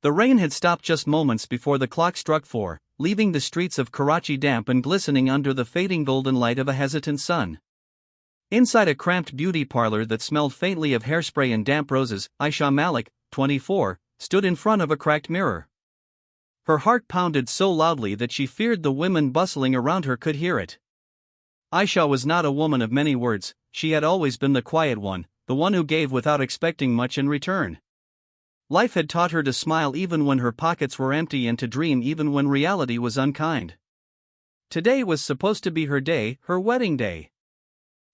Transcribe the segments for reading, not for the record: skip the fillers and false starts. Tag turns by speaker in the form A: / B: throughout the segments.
A: The rain had stopped just moments before the clock struck 4, leaving the streets of Karachi damp and glistening under the fading golden light of a hesitant sun. Inside a cramped beauty parlor that smelled faintly of hairspray and damp roses, Aisha Malik, 24, stood in front of a cracked mirror. Her heart pounded so loudly that she feared the women bustling around her could hear it. Aisha was not a woman of many words, she had always been the quiet one, the one who gave without expecting much in return. Life had taught her to smile even when her pockets were empty and to dream even when reality was unkind. Today was supposed to be her day, her wedding day.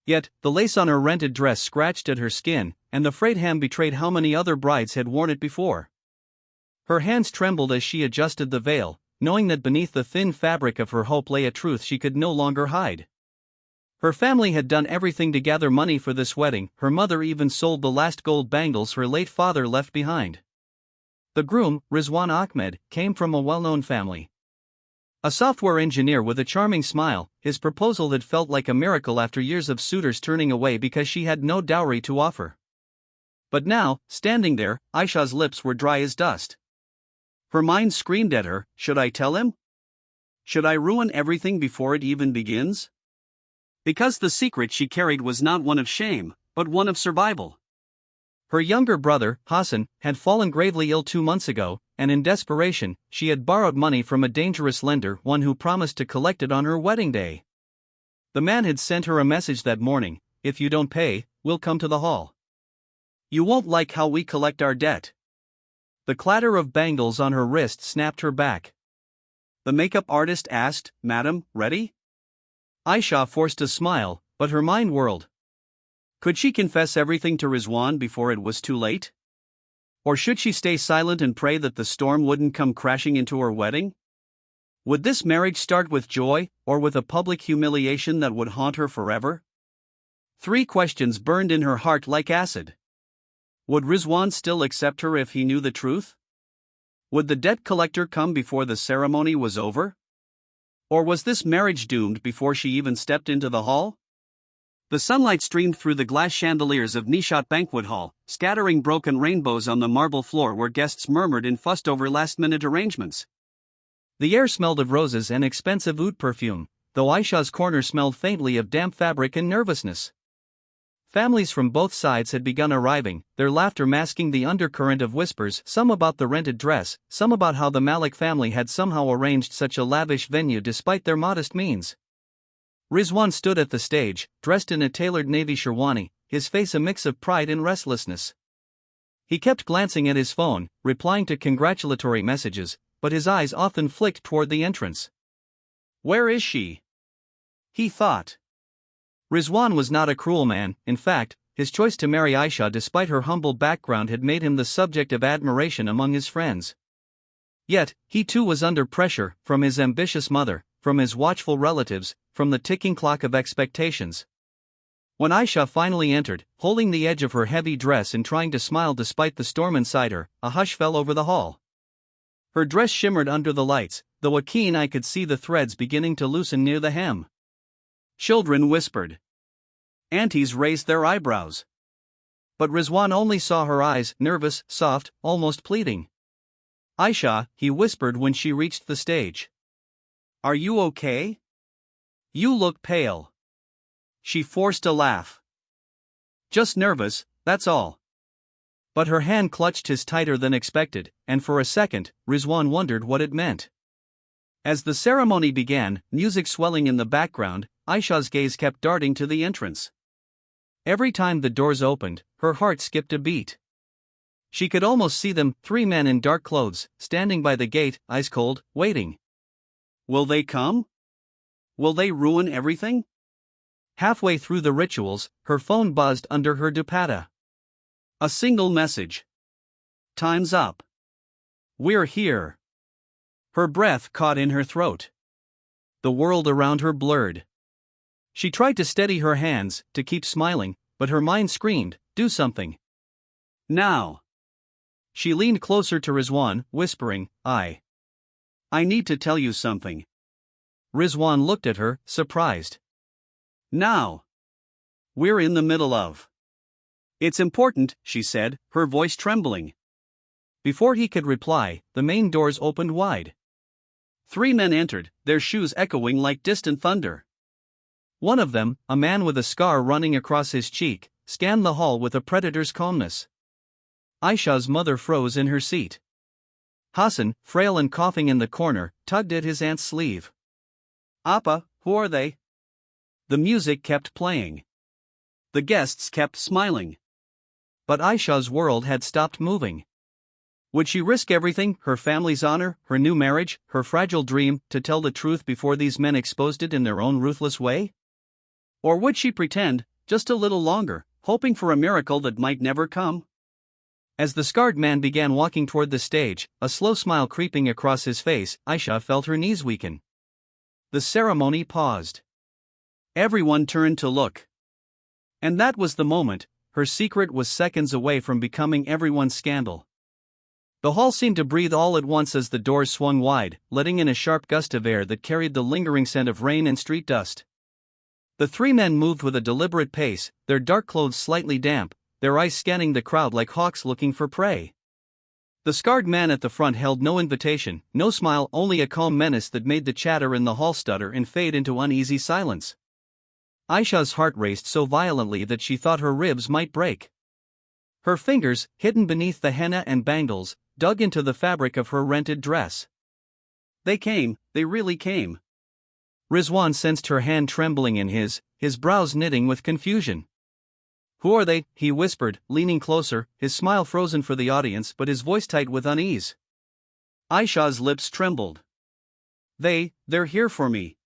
A: Yet, the lace on her rented dress scratched at her skin, and the frayed hem betrayed how many other brides had worn it before. Her hands trembled as she adjusted the veil, knowing that beneath the thin fabric of her hope lay a truth she could no longer hide. Her family had done everything to gather money for this wedding, her mother even sold the last gold bangles her late father left behind. The groom, Rizwan Ahmed, came from a well-known family. A software engineer with a charming smile, his proposal had felt like a miracle after years of suitors turning away because she had no dowry to offer. But now, standing there, Aisha's lips were dry as dust. Her mind screamed at her, should I tell him? Should I ruin everything before it even begins? Because the secret she carried was not one of shame, but one of survival. Her younger brother, Hassan, had fallen gravely ill 2 months ago, and in desperation, she had borrowed money from a dangerous lender, one who promised to collect it on her wedding day. The man had sent her a message that morning, if you don't pay, we'll come to the hall. You won't like how we collect our debt. The clatter of bangles on her wrist snapped her back. The makeup artist asked, Madam, ready? Aisha forced a smile, but her mind whirled. Could she confess everything to Rizwan before it was too late? Or should she stay silent and pray that the storm wouldn't come crashing into her wedding? Would this marriage start with joy, or with a public humiliation that would haunt her forever? 3 questions burned in her heart like acid. Would Rizwan still accept her if he knew the truth? Would the debt collector come before the ceremony was over? Or was this marriage doomed before she even stepped into the hall? The sunlight streamed through the glass chandeliers of Nishat Banquet Hall, scattering broken rainbows on the marble floor where guests murmured and fussed over last-minute arrangements. The air smelled of roses and expensive oud perfume, though Aisha's corner smelled faintly of damp fabric and nervousness. Families from both sides had begun arriving, their laughter masking the undercurrent of whispers, some about the rented dress, some about how the Malik family had somehow arranged such a lavish venue despite their modest means. Rizwan stood at the stage, dressed in a tailored navy sherwani, his face a mix of pride and restlessness. He kept glancing at his phone, replying to congratulatory messages, but his eyes often flicked toward the entrance. Where is she? He thought. Rizwan was not a cruel man, in fact, his choice to marry Aisha despite her humble background had made him the subject of admiration among his friends. Yet, he too was under pressure, from his ambitious mother, from his watchful relatives, from the ticking clock of expectations. When Aisha finally entered, holding the edge of her heavy dress and trying to smile despite the storm inside her, a hush fell over the hall. Her dress shimmered under the lights, though a keen eye could see the threads beginning to loosen near the hem. Children whispered. Aunties raised their eyebrows. But Rizwan only saw her eyes, nervous, soft, almost pleading. Aisha, he whispered when she reached the stage. Are you okay? You look pale. She forced a laugh. Just nervous, that's all. But her hand clutched his tighter than expected, and for a second, Rizwan wondered what it meant. As the ceremony began, music swelling in the background, Aisha's gaze kept darting to the entrance. Every time the doors opened, her heart skipped a beat. She could almost see them, 3 men in dark clothes, standing by the gate, ice cold, waiting. Will they come? Will they ruin everything? Halfway through the rituals, her phone buzzed under her dupatta. A single message. Time's up. We're here. Her breath caught in her throat. The world around her blurred. She tried to steady her hands, to keep smiling, but her mind screamed, do something. Now. She leaned closer to Rizwan, whispering, I need to tell you something. Rizwan looked at her, surprised. Now. We're in the middle of. It's important, she said, her voice trembling. Before he could reply, the main doors opened wide. 3 men entered, their shoes echoing like distant thunder. One of them, a man with a scar running across his cheek, scanned the hall with a predator's calmness. Aisha's mother froze in her seat. Hassan, frail and coughing in the corner, tugged at his aunt's sleeve. "Appa, who are they?" The music kept playing. The guests kept smiling. But Aisha's world had stopped moving. Would she risk everything, her family's honor, her new marriage, her fragile dream, to tell the truth before these men exposed it in their own ruthless way? Or would she pretend, just a little longer, hoping for a miracle that might never come? As the scarred man began walking toward the stage, a slow smile creeping across his face, Aisha felt her knees weaken. The ceremony paused. Everyone turned to look. And that was the moment. Her secret was seconds away from becoming everyone's scandal. The hall seemed to breathe all at once as the doors swung wide, letting in a sharp gust of air that carried the lingering scent of rain and street dust. The 3 men moved with a deliberate pace, their dark clothes slightly damp, their eyes scanning the crowd like hawks looking for prey. The scarred man at the front held no invitation, no smile, only a calm menace that made the chatter in the hall stutter and fade into uneasy silence. Aisha's heart raced so violently that she thought her ribs might break. Her fingers, hidden beneath the henna and bangles, dug into the fabric of her rented dress. They came, they really came. Rizwan sensed her hand trembling in his brows knitting with confusion. "Who are they?" he whispered, leaning closer, his smile frozen for the audience but his voice tight with unease. Aisha's lips trembled. They're here for me."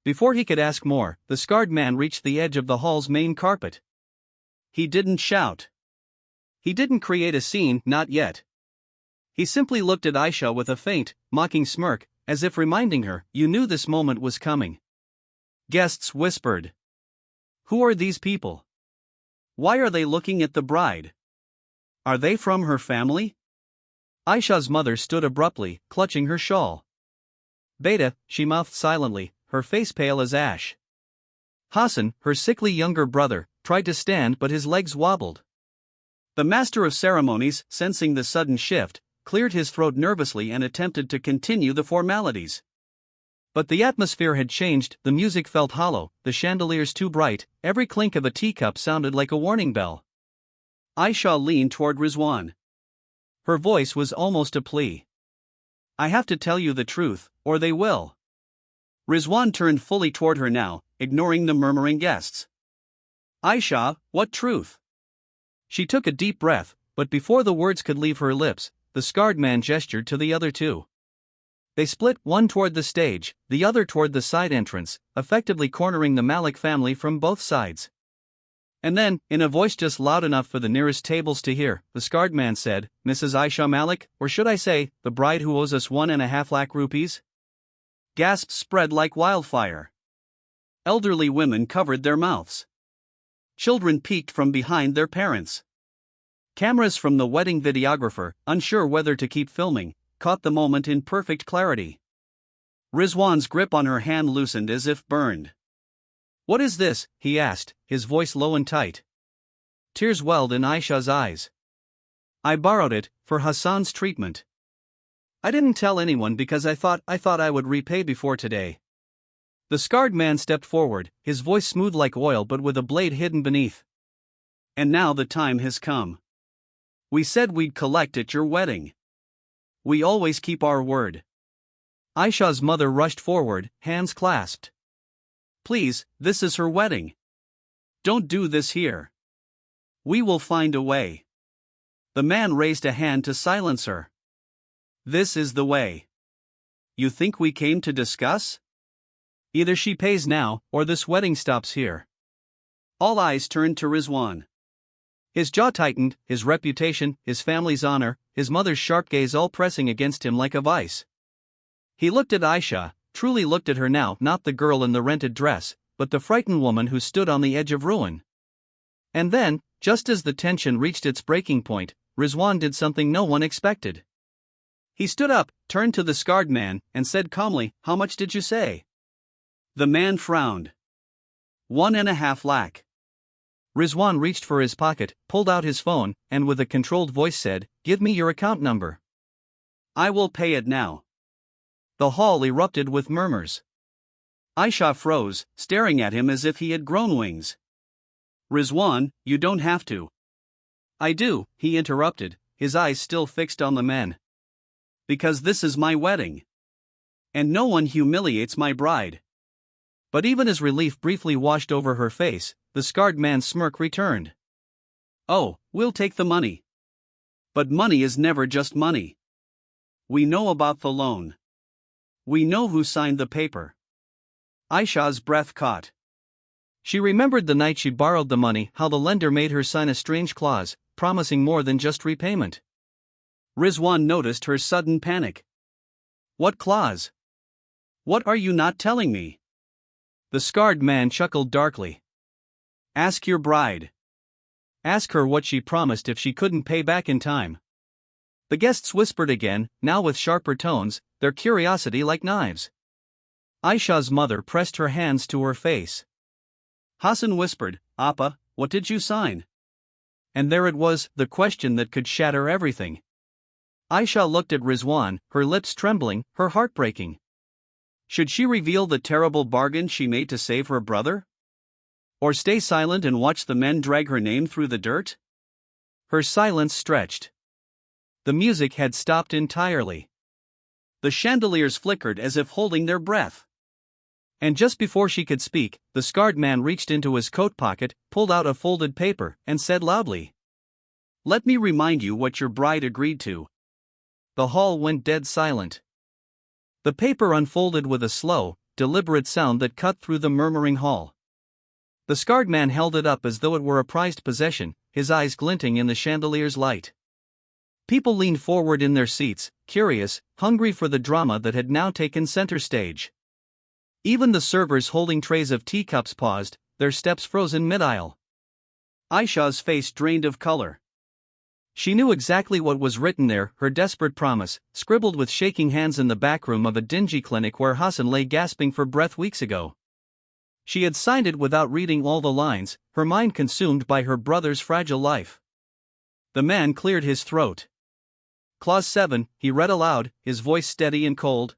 A: Before he could ask more, the scarred man reached the edge of the hall's main carpet. He didn't shout. He didn't create a scene, not yet. He simply looked at Aisha with a faint, mocking smirk, as if reminding her, "You knew this moment was coming." Guests whispered. "Who are these people? Why are they looking at the bride? Are they from her family?" Aisha's mother stood abruptly, clutching her shawl. "Beta," she mouthed silently, her face pale as ash. Hassan, her sickly younger brother, tried to stand but his legs wobbled. The master of ceremonies, sensing the sudden shift, cleared his throat nervously and attempted to continue the formalities. But the atmosphere had changed, the music felt hollow, the chandeliers too bright, every clink of a teacup sounded like a warning bell. Aisha leaned toward Rizwan. Her voice was almost a plea. "I have to tell you the truth, or they will." Rizwan turned fully toward her now, ignoring the murmuring guests. "Aisha, what truth?" She took a deep breath, but before the words could leave her lips, the scarred man gestured to the other 2. They split, one toward the stage, the other toward the side entrance, effectively cornering the Malik family from both sides. And then, in a voice just loud enough for the nearest tables to hear, the scarred man said, "Mrs. Aisha Malik, or should I say, the bride who owes us 1.5 lakh rupees?" Gasps spread like wildfire. Elderly women covered their mouths. Children peeked from behind their parents. Cameras from the wedding videographer, unsure whether to keep filming, caught the moment in perfect clarity. Rizwan's grip on her hand loosened as if burned. "What is this?" he asked, his voice low and tight. Tears welled in Aisha's eyes. "I borrowed it, for Hassan's treatment. I didn't tell anyone because I thought I would repay before today." The scarred man stepped forward, his voice smooth like oil but with a blade hidden beneath. "And now the time has come. We said we'd collect at your wedding. We always keep our word." Aisha's mother rushed forward, hands clasped. "Please, this is her wedding. Don't do this here. We will find a way." The man raised a hand to silence her. "This is the way. You think we came to discuss? Either she pays now, or this wedding stops here." All eyes turned to Rizwan. His jaw tightened, his reputation, his family's honor, his mother's sharp gaze all pressing against him like a vice. He looked at Aisha, truly looked at her now, not the girl in the rented dress, but the frightened woman who stood on the edge of ruin. And then, just as the tension reached its breaking point, Rizwan did something no one expected. He stood up, turned to the scarred man, and said calmly, "How much did you say?" The man frowned. 1.5 lakh. Rizwan reached for his pocket, pulled out his phone, and with a controlled voice said, "Give me your account number."
B: "I will pay it now."
A: The hall erupted with murmurs.
B: Aisha froze, staring at him as if he had grown wings. "Rizwan, you don't have to."
A: "I do," he interrupted, his eyes still fixed on the man.
B: "Because this is my wedding. And no one humiliates my bride."
A: But even as relief briefly washed over her face, the scarred man's smirk returned.
B: "Oh, we'll take the money. But money is never just money. We know about the loan. We know who signed the paper." Aisha's breath caught.
A: She remembered the night she borrowed the money, how the lender made her sign a strange clause, promising more than just repayment.
B: Rizwan noticed her sudden panic. "What clause? What are you not telling me?"
A: The scarred man chuckled darkly.
B: "Ask your bride.
A: Ask her what she promised if she couldn't pay back in time." The guests whispered again, now with sharper tones, their curiosity like knives. Aisha's mother pressed her hands to her face.
B: Hassan whispered, "Appa, what did you sign?"
A: And there it was, the question that could shatter everything. Aisha looked at Rizwan, her lips trembling, her heart breaking.
B: Should she reveal the terrible bargain she made to save her brother? Or stay silent and watch the men drag her name through the dirt?
A: Her silence stretched. The music had stopped entirely.
B: The chandeliers flickered as if holding their breath.
A: And just before she could speak, the scarred man reached into his coat pocket, pulled out a folded paper, and said loudly,
B: "Let me remind you what your bride agreed to."
A: The hall went dead silent. The paper unfolded with a slow, deliberate sound that cut through the murmuring hall. The scarred man held it up as though it were a prized possession, his eyes glinting in the chandelier's light. People leaned forward in their seats, curious, hungry for the drama that had now taken center stage. Even the servers holding trays of teacups paused, their steps frozen mid-aisle.
B: Aisha's face drained of color.
A: She knew exactly what was written there, her desperate promise, scribbled with shaking hands in the back room of a dingy clinic where Hassan lay gasping for breath weeks ago. She had signed it without reading all the lines, her mind consumed by her brother's fragile life. The man cleared his throat. Clause 7, he read aloud, his voice steady and cold.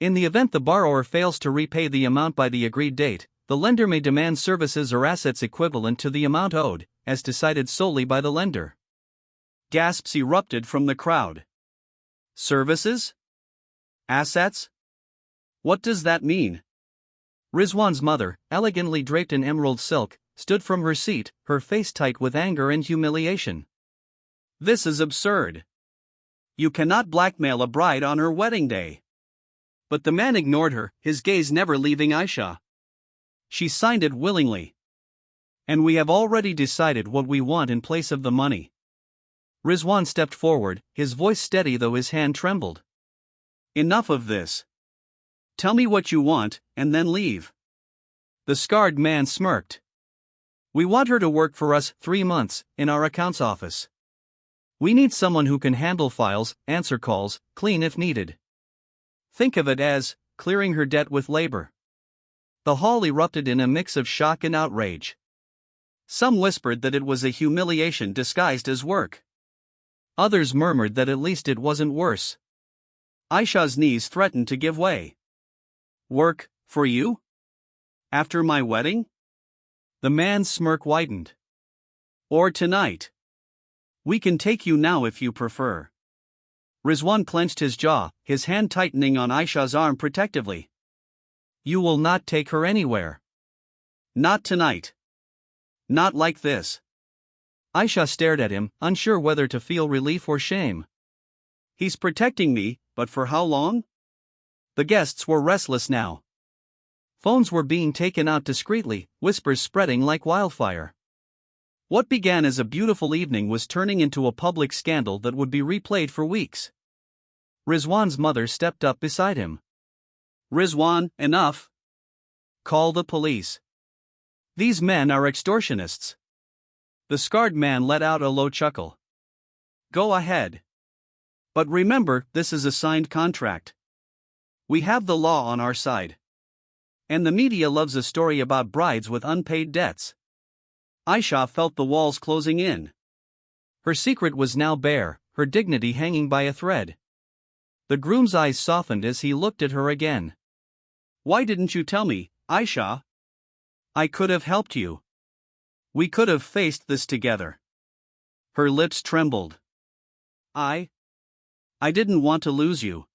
A: In the event the borrower fails to repay the amount by the agreed date, the lender may demand services or assets equivalent to the amount owed, as decided solely by the lender.
B: Gasps erupted from the crowd. Services? Assets? What does that mean?
A: Rizwan's mother, elegantly draped in emerald silk, stood from her seat, her face tight with anger and humiliation.
B: This is absurd. You cannot blackmail a bride on her wedding day. But the man ignored her, his gaze never leaving Aisha. She signed it willingly. And we have already decided what we want in place of the money.
A: Rizwan stepped forward, his voice steady though his hand trembled.
B: Enough of this. Tell me what you want, and then leave.
A: The scarred man smirked. We want her to work for us 3 months, in our accounts office. We need someone who can handle files, answer calls, clean if needed. Think of it as clearing her debt with labor. The hall erupted in a mix of shock and outrage.
B: Some whispered that it was a humiliation disguised as work.
A: Others murmured that at least it wasn't worse.
B: Aisha's knees threatened to give way. Work, for you? After my wedding?
A: The man's smirk widened.
B: Or tonight? We can take you now if you prefer. Rizwan clenched his jaw, his hand tightening on Aisha's arm protectively.
A: You will not take her anywhere.
B: Not tonight. Not like this.
A: Aisha stared at him, unsure whether to feel relief or shame.
B: He's protecting me, but for how long?
A: The guests were restless now. Phones were being taken out discreetly, whispers spreading like wildfire. What began as a beautiful evening was turning into a public scandal that would be replayed for weeks. Rizwan's mother stepped up beside him.
B: Rizwan, enough.
A: Call the police. These men are extortionists. The scarred man let out a low chuckle.
B: Go ahead. But remember, this is a signed contract. We have the law on our side. And the media loves a story about brides with unpaid debts. Aisha felt the walls closing in.
A: Her secret was now bare, her dignity hanging by a thread. The groom's eyes softened as he looked at her again.
B: Why didn't you tell me, Aisha? I could have helped you. We could have faced this together. Her lips trembled. I didn't want to lose you.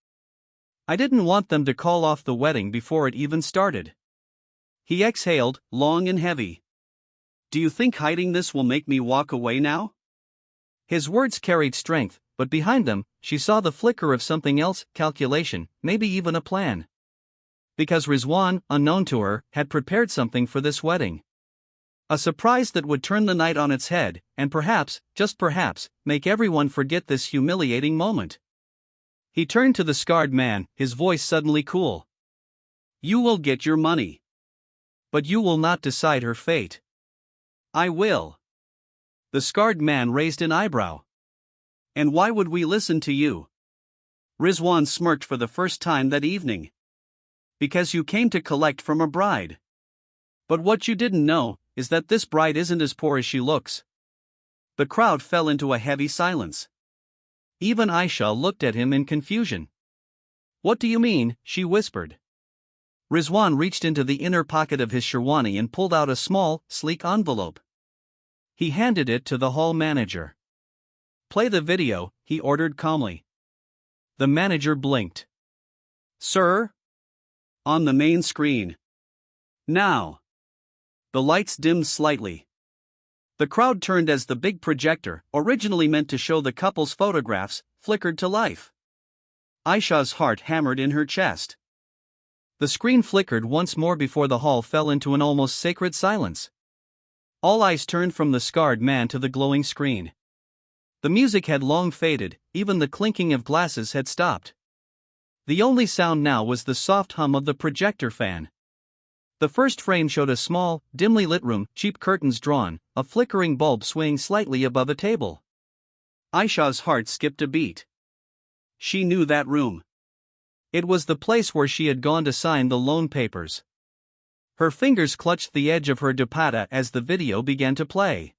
A: I didn't want them to call off the wedding before it even started.
B: He exhaled, long and heavy. Do you think hiding this will make me walk away now?
A: His words carried strength, but behind them, she saw the flicker of something else, calculation, maybe even a plan. Because Rizwan, unknown to her, had prepared something for this wedding. A surprise that would turn the night on its head, and perhaps, just perhaps, make everyone forget this humiliating moment. He turned to the scarred man, his voice suddenly cool.
B: You will get your money.
A: But you will not decide her fate.
B: I will.
A: The scarred man raised an eyebrow.
B: And why would we listen to you? Rizwan smirked for the first time that evening. Because you came to collect from a bride. But what you didn't know is that this bride isn't as poor as she looks. The crowd fell into a heavy silence.
A: Even Aisha looked at him in confusion.
B: What do you mean? She whispered.
A: Rizwan reached into the inner pocket of his sherwani and pulled out a small, sleek envelope. He handed it to the hall manager.
B: Play the video, he ordered calmly.
A: The manager blinked.
B: Sir? On the main screen. Now. The lights dimmed slightly. The crowd turned as the big projector, originally meant to show the couple's photographs, flickered to life. Aisha's heart hammered in her chest.
A: The screen flickered once more before the hall fell into an almost sacred silence. All eyes turned from the scarred man to the glowing screen. The music had long faded, even the clinking of glasses had stopped. The only sound now was the soft hum of the projector fan. The first frame showed a small, dimly lit room, cheap curtains drawn, a flickering bulb swaying slightly above a table.
B: Aisha's heart skipped a beat. She knew that room.
A: It was the place where she had gone to sign the loan papers. Her fingers clutched the edge of her dupatta as the video began to play.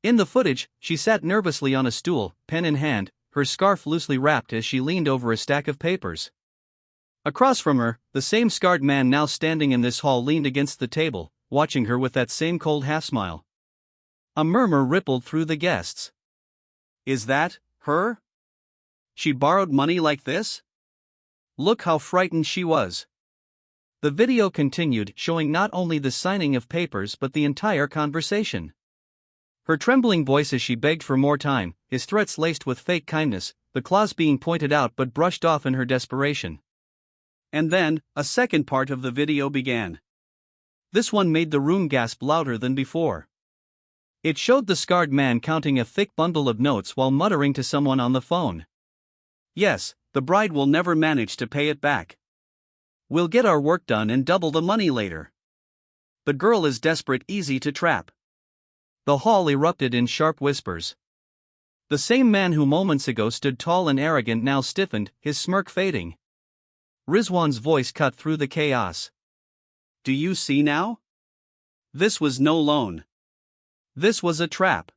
A: In the footage, she sat nervously on a stool, pen in hand, her scarf loosely wrapped as she leaned over a stack of papers. Across from her, the same scarred man now standing in this hall leaned against the table, watching her with that same cold half-smile. A murmur rippled through the guests.
B: Is that her? She borrowed money like this? Look how frightened she was.
A: The video continued, showing not only the signing of papers but the entire conversation. Her trembling voice as she begged for more time, his threats laced with fake kindness, the clause being pointed out but brushed off in her desperation.
B: And then, a second part of the video began.
A: This one made the room gasp louder than before. It showed the scarred man counting a thick bundle of notes while muttering to someone on the phone.
B: Yes, the bride will never manage to pay it back. We'll get our work done and double the money later. The girl is desperate, easy to trap.
A: The hall erupted in sharp whispers. The same man who moments ago stood tall and arrogant now stiffened, his smirk fading. Rizwan's voice cut through the chaos.
B: Do you see now? This was no loan. This was a trap.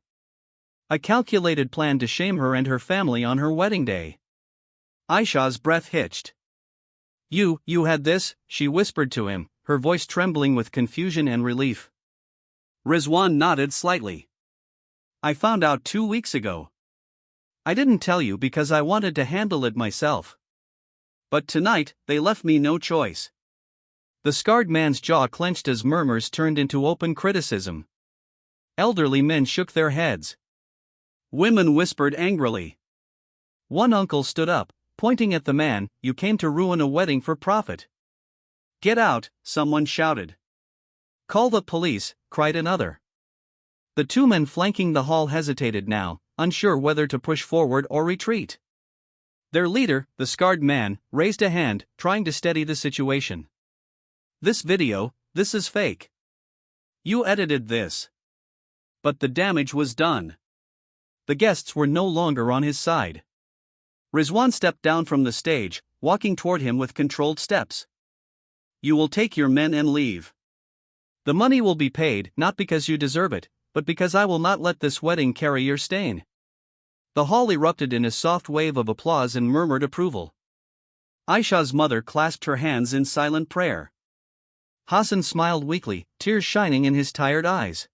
A: A calculated plan to shame her and her family on her wedding day.
B: Aisha's breath hitched.
A: You had this, she whispered to him, her voice trembling with confusion and relief.
B: Rizwan nodded slightly. I found out 2 weeks ago.
A: I didn't tell you because I wanted to handle it myself.
B: But tonight, they left me no choice.
A: The scarred man's jaw clenched as murmurs turned into open criticism. Elderly men shook their heads.
B: Women whispered angrily.
A: One uncle stood up, pointing at the man. You came to ruin a wedding for profit.
B: Get out, someone shouted.
A: Call the police, cried another. The two men flanking the hall hesitated now, unsure whether to push forward or retreat. Their leader, the scarred man, raised a hand, trying to steady the situation. This video, this is fake.
B: You edited this. But the damage was done.
A: The guests were no longer on his side.
B: Rizwan stepped down from the stage, walking toward him with controlled steps. You will take your men and leave.
A: The money will be paid, not because you deserve it, but because I will not let this wedding carry your stain." The hall erupted in a soft wave of applause and murmured approval.
B: Aisha's mother clasped her hands in silent prayer.
A: Hassan smiled weakly, tears shining in his tired eyes.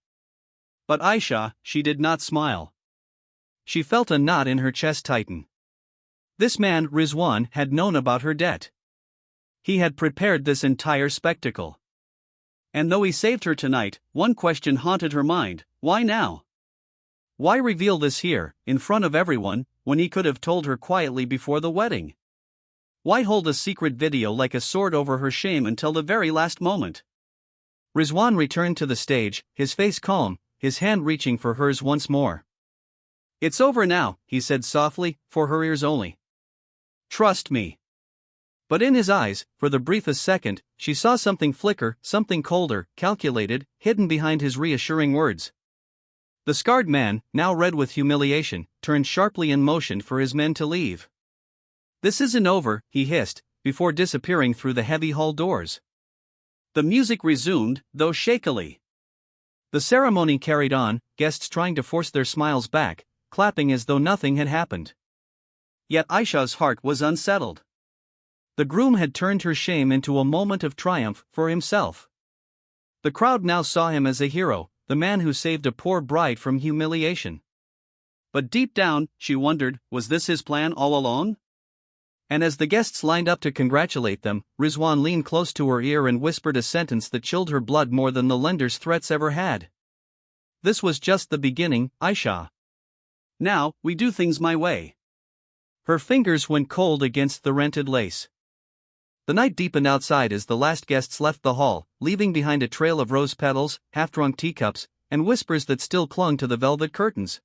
B: But Aisha, she did not smile.
A: She felt a knot in her chest tighten. This man, Rizwan, had known about her debt. He had prepared this entire spectacle.
B: And though he saved her tonight, one question haunted her mind: why now?
A: Why reveal this here, in front of everyone, when he could have told her quietly before the wedding?
B: Why hold a secret video like a sword over her shame until the very last moment?
A: Rizwan returned to the stage, his face calm, his hand reaching for hers once more.
B: "It's over now," he said softly, for her ears only. "Trust me."
A: But in his eyes, for the briefest second, she saw something flicker, something colder, calculated, hidden behind his reassuring words. The scarred man, now red with humiliation, turned sharply and motioned for his men to leave. "This isn't over," he hissed, before disappearing through the heavy hall doors.
B: The music resumed, though shakily.
A: The ceremony carried on, guests trying to force their smiles back, clapping as though nothing had happened.
B: Yet Aisha's heart was unsettled.
A: The groom had turned her shame into a moment of triumph for himself. The crowd now saw him as a hero, the man who saved a poor bride from humiliation.
B: But deep down, she wondered, was this his plan all along?
A: And as the guests lined up to congratulate them, Rizwan leaned close to her ear and whispered a sentence that chilled her blood more than the lender's threats ever had. "This was just the beginning, Aisha.
B: Now, we do things my way."
A: Her fingers went cold against the rented lace. The night deepened outside as the last guests left the hall, leaving behind a trail of rose petals, half-drunk teacups, and whispers that still clung to the velvet curtains.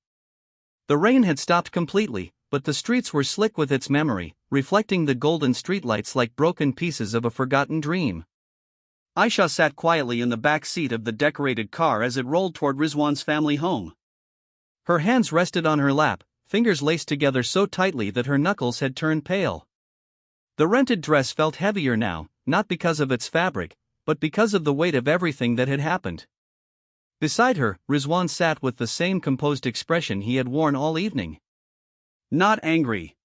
A: The rain had stopped completely, but the streets were slick with its memory, reflecting the golden streetlights like broken pieces of a forgotten dream.
B: Aisha sat quietly in the back seat of the decorated car as it rolled toward Rizwan's family home.
A: Her hands rested on her lap, fingers laced together so tightly that her knuckles had turned pale. The rented dress felt heavier now, not because of its fabric, but because of the weight of everything that had happened. Beside her, Rizwan sat with the same composed expression he had worn all evening.
B: Not angry.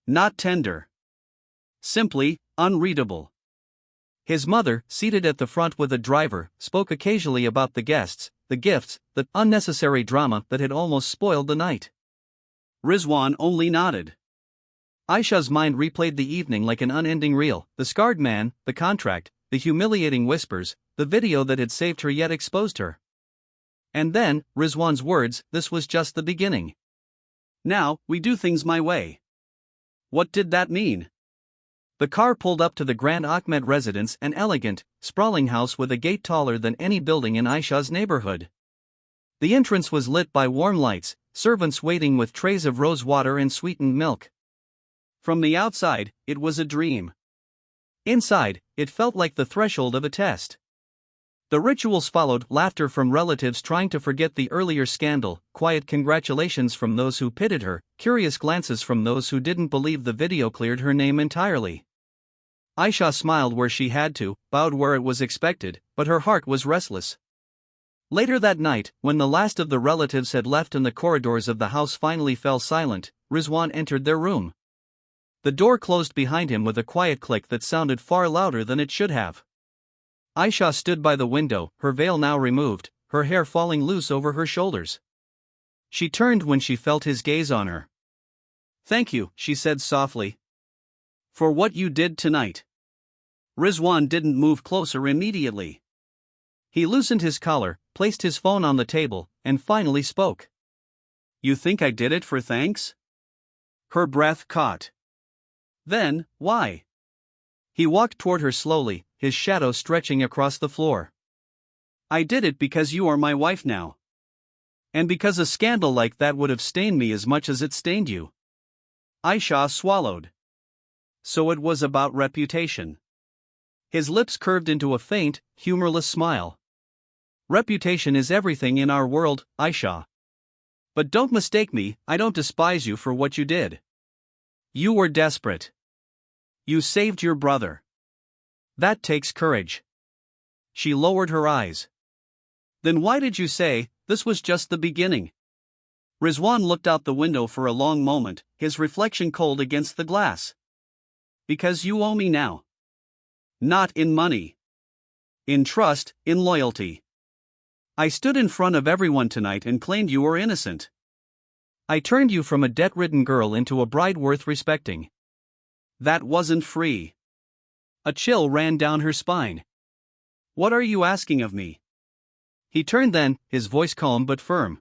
B: Not tender. Simply, unreadable.
A: His mother, seated at the front with a driver, spoke occasionally about the guests, the gifts, the unnecessary drama that had almost spoiled the night.
B: Rizwan only nodded.
A: Aisha's mind replayed the evening like an unending reel, the scarred man, the contract, the humiliating whispers, the video that had saved her yet exposed her. And then, Rizwan's words, "This was just the beginning.
B: Now, we do things my way." What did that mean?
A: The car pulled up to the Grand Ahmed residence, an elegant, sprawling house with a gate taller than any building in Aisha's neighborhood. The entrance was lit by warm lights, servants waiting with trays of rose water and sweetened milk.
B: From the outside, it was a dream.
A: Inside, it felt like the threshold of a test. The rituals followed, laughter from relatives trying to forget the earlier scandal, quiet congratulations from those who pitied her, curious glances from those who didn't believe the video cleared her name entirely. Aisha smiled where she had to, bowed where it was expected, but her heart was restless. Later that night, when the last of the relatives had left and the corridors of the house finally fell silent, Rizwan entered their room. The door closed behind him with a quiet click that sounded far louder than it should have. Aisha stood by the window, her veil now removed, her hair falling loose over her shoulders. She turned when she felt his gaze on her.
B: "Thank you," she said softly, "for what you did tonight." Rizwan didn't move closer immediately.
A: He loosened his collar, placed his phone on the table, and finally spoke.
B: "You think I did it for thanks?" Her breath caught. "Then, why?"
A: He walked toward her slowly, his shadow stretching across the floor.
B: "I did it because you are my wife now. And because a scandal like that would have stained me as much as it stained you." Aisha swallowed. So it was about reputation.
A: His lips curved into a faint, humorless smile. "Reputation is everything in our world, Aisha. But don't mistake me, I don't despise you for what you did. You were desperate. You saved your brother. That takes courage." She lowered her eyes. "Then why did you say
B: this was just the beginning. Rizwan looked out the window for a long moment, his reflection cold against the glass. Because you owe me now. Not in money. In trust, in loyalty. I stood in front of everyone tonight and claimed you were innocent.
A: I turned you from a debt-ridden girl into a bride worth respecting.
B: That wasn't free. A chill ran down her spine. What are you asking of me?
A: He turned then, his voice calm but firm.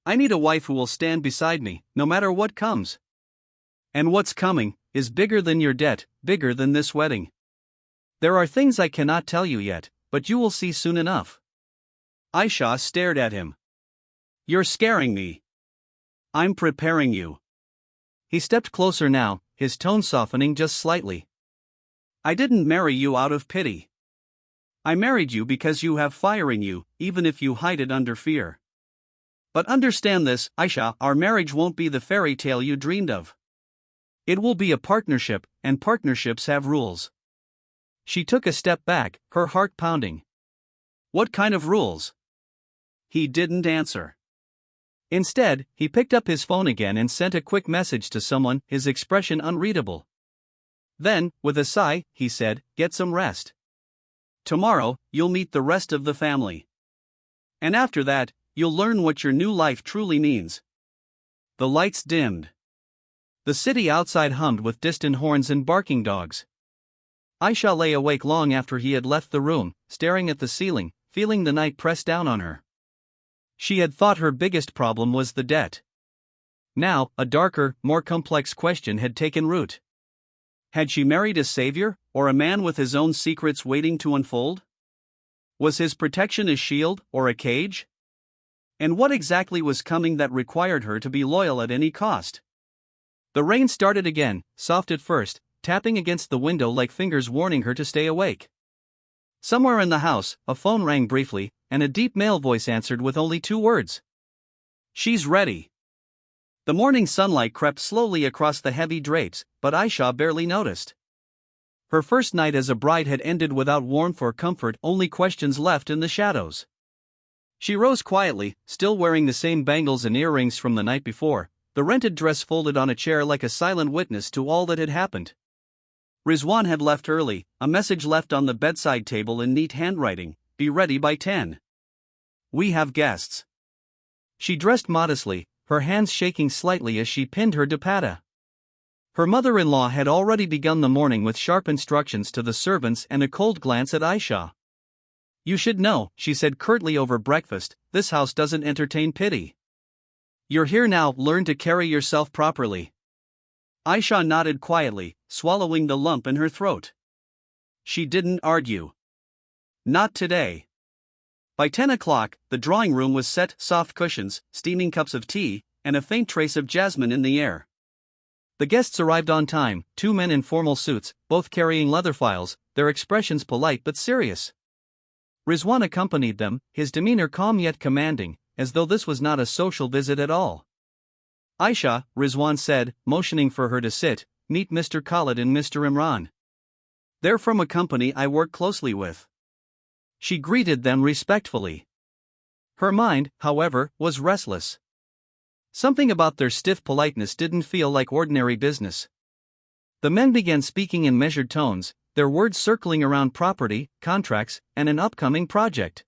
B: I need a wife who will stand beside me, no matter what comes.
A: And what's coming is bigger than your debt, bigger than this wedding. There are things I cannot tell you yet, but you will see soon enough.
B: Aisha stared at him. You're scaring me. I'm preparing you.
A: He stepped closer now, his tone softening just slightly.
B: I didn't marry you out of pity. I married you because you have fire in you, even if you hide it under fear. But understand this, Aisha, our marriage won't be the fairy tale you dreamed of. It will be a partnership, and partnerships have rules.
A: She took a step back, her heart pounding.
B: What kind of rules? He didn't answer.
A: Instead, he picked up his phone again and sent a quick message to someone, his expression unreadable. Then, with a sigh, he said, "Get some rest. Tomorrow, you'll meet the rest of the family. And after that, you'll learn what your new life truly means." The lights dimmed. The city outside hummed with distant horns and barking dogs. Aisha lay awake long after he had left the room, staring at the ceiling, feeling the night press down on her. She had thought her biggest problem was the debt. Now, a darker, more complex question had taken root. Had she married a savior, or a man with his own secrets waiting to unfold? Was his protection a shield, or a cage? And what exactly was coming that required her to be loyal at any cost? The rain started again, soft at first, tapping against the window like fingers warning her to stay awake. Somewhere in the house, a phone rang briefly, and a deep male voice answered with only 2 words. "She's ready." The morning sunlight crept slowly across the heavy drapes, but Aisha barely noticed. Her first night as a bride had ended without warmth or comfort, only questions left in the shadows. She rose quietly, still wearing the same bangles and earrings from the night before, the rented dress folded on a chair like a silent witness to all that had happened. Rizwan had left early, a message left on the bedside table in neat handwriting, "Be ready by 10. We have guests." She dressed modestly, her hands shaking slightly as she pinned her dupatta. Her mother-in-law had already begun the morning with sharp instructions to the servants and a cold glance at Aisha. "You should know," she said curtly over breakfast, "this house doesn't entertain pity. You're here now, learn to carry yourself properly." Aisha nodded quietly, swallowing the lump in her throat. She didn't argue. Not today. By 10 o'clock, the drawing room was set, soft cushions, steaming cups of tea, and a faint trace of jasmine in the air. The guests arrived on time, 2 men in formal suits, both carrying leather files, their expressions polite but serious. Rizwan accompanied them, his demeanor calm yet commanding, as though this was not a social visit at all. "Aisha," Rizwan said, motioning for her to sit, "meet Mr. Khalid and Mr. Imran. They're from a company I work closely with." She greeted them respectfully. Her mind, however, was restless. Something about their stiff politeness didn't feel like ordinary business. The men began speaking in measured tones, their words circling around property, contracts, and an upcoming project.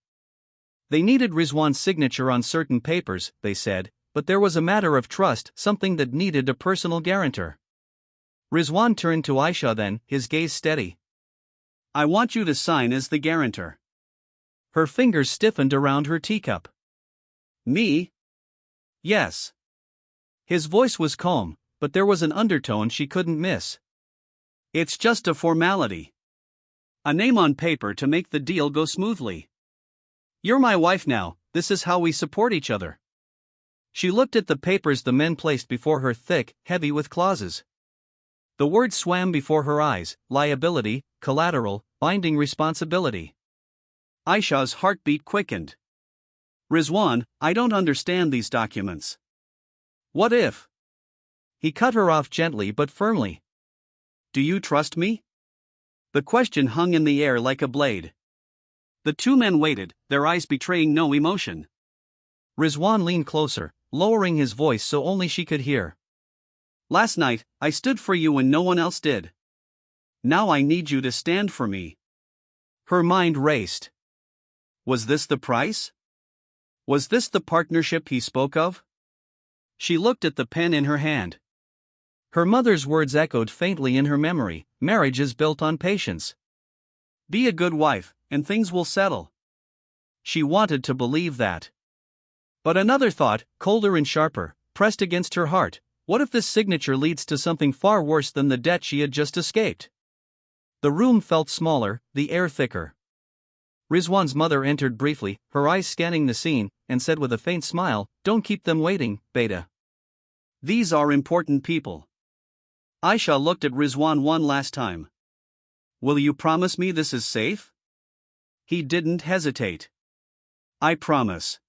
A: They needed Rizwan's signature on certain papers, they said, but there was a matter of trust, something that needed a personal guarantor. Rizwan turned to Aisha then, his gaze steady. "I want you to sign as the guarantor." Her fingers stiffened around her teacup. "Me?" "Yes." His voice was calm, but there was an undertone she couldn't miss. "It's just a formality. A name on paper to make the deal go smoothly. You're my wife now, this is how we support each other." She looked at the papers the men placed before her, thick, heavy with clauses. The words swam before her eyes: liability, collateral, binding responsibility. Aisha's heartbeat quickened. "Rizwan, I don't understand these documents." "What if?" He cut her off gently but firmly. "Do you trust me?" The question hung in the air like a blade. The 2 men waited, their eyes betraying no emotion. Rizwan leaned closer, lowering his voice so only she could hear.
B: Last night, I stood for you when no one else did. Now I need you to stand for me.
A: Her mind raced.
B: Was this the price? Was this the partnership he spoke of? She looked at the pen in her hand.
A: Her mother's words echoed faintly in her memory. Marriage is built on patience.
B: Be a good wife, and things will settle. She wanted to believe that.
A: But another thought, colder and sharper, pressed against her heart. What if this signature leads to something far worse than the debt she had just escaped? The room felt smaller, the air thicker. Rizwan's mother entered briefly, her eyes scanning the scene, and said with a faint smile, "Don't keep them waiting, Beta.
B: These are important people." Aisha looked at Rizwan one last time. "Will you promise me this is safe?" He didn't hesitate. "I promise."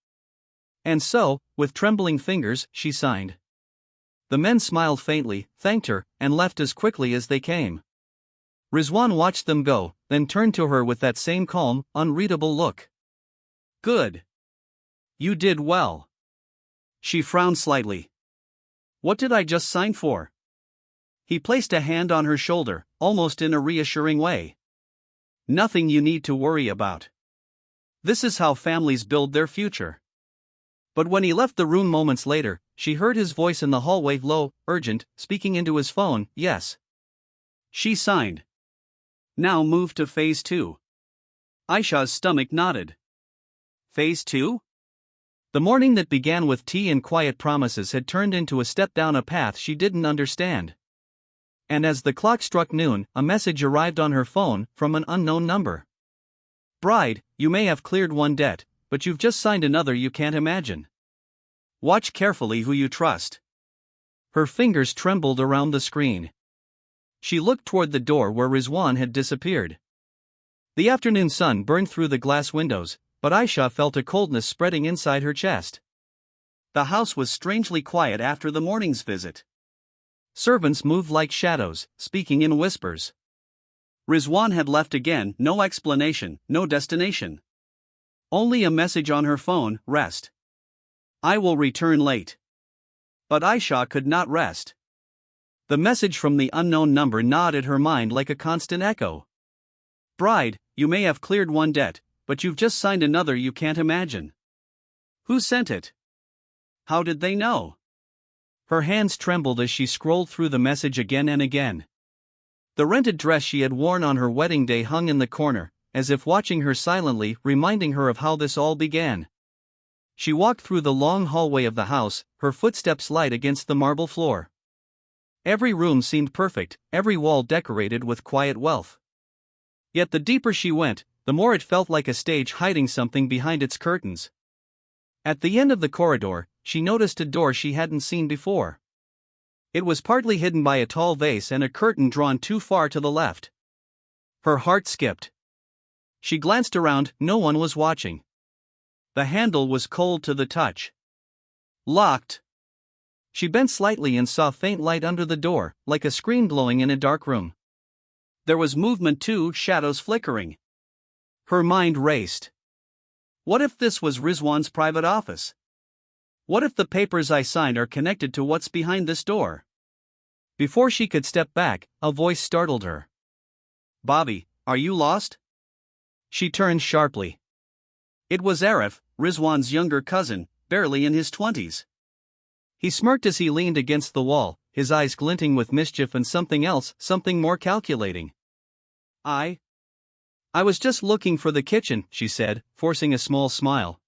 A: And so, with trembling fingers, she signed. The men smiled faintly, thanked her, and left as quickly as they came. Rizwan watched them go, then turned to her with that same calm, unreadable look.
B: "Good. You did well." She frowned slightly. "What did I just sign for?" He placed a hand on her shoulder, almost in a reassuring way. "Nothing you need to worry about. This is how families build their future." But when he left the room moments later, she heard his voice in the hallway, low, urgent, speaking into his phone. "Yes." She signed. "Now move to phase 2. Aisha's stomach nodded. Phase 2?
A: The morning that began with tea and quiet promises had turned into a step down a path she didn't understand. And as the clock struck noon, a message arrived on her phone from an unknown number. "Bride, you may have cleared one debt, but you've just signed another you can't imagine. Watch carefully who you trust." Her fingers trembled around the screen. She looked toward the door where Rizwan had disappeared. The afternoon sun burned through the glass windows, but Aisha felt a coldness spreading inside her chest.
B: The house was strangely quiet after the morning's visit.
A: Servants moved like shadows, speaking in whispers.
B: Rizwan had left again, no explanation, no destination. Only a message on her phone, "Rest. I will return late." But Aisha could not rest. The message from the unknown number gnawed at her mind like a constant echo. "Bride, you may have cleared one debt, but you've just signed another you can't imagine." Who sent it? How did they know? Her hands trembled as she scrolled through the message again and again. The rented dress she had worn on her wedding day hung in the corner, as if watching her silently, reminding her of how this all began. She walked through the long hallway of the house, her footsteps light against the marble floor. Every room seemed perfect, every wall decorated with quiet wealth. Yet the deeper she went, the more it felt like a stage hiding something behind its curtains. At the end of the corridor, she noticed a door she hadn't seen before. It was partly hidden by a tall vase and a curtain drawn too far to the left. Her heart skipped. She glanced around, no one was watching. The handle was cold to the touch. Locked. She bent slightly and saw faint light under the door, like a screen glowing in a dark room. There was movement too, shadows flickering. Her mind raced. What if this was Rizwan's private office? What if the papers I signed are connected to what's behind this door? Before she could step back, a voice startled her. "Bobby, are you lost?" She turned sharply. It was Arif, Rizwan's younger cousin, barely in his 20s. He smirked as he leaned against the wall, his eyes glinting with mischief and something else, something more calculating. I was just looking for the kitchen," she said, forcing a small smile.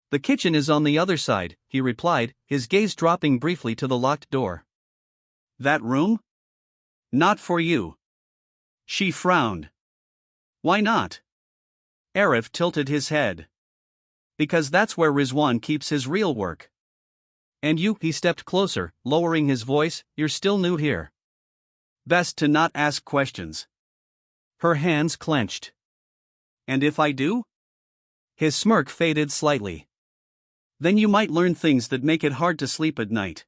B: "The kitchen is on the other side," he replied, his gaze dropping briefly to the locked door. "That room? Not for you." She frowned. "Why not?" Arif tilted his head. "Because that's where Rizwan keeps his real work." "And you?" He stepped closer, lowering his voice. "You're still new here. Best to not ask questions." Her hands clenched. "And if I do?" His smirk faded slightly. "Then you might learn things that make it hard to sleep at night."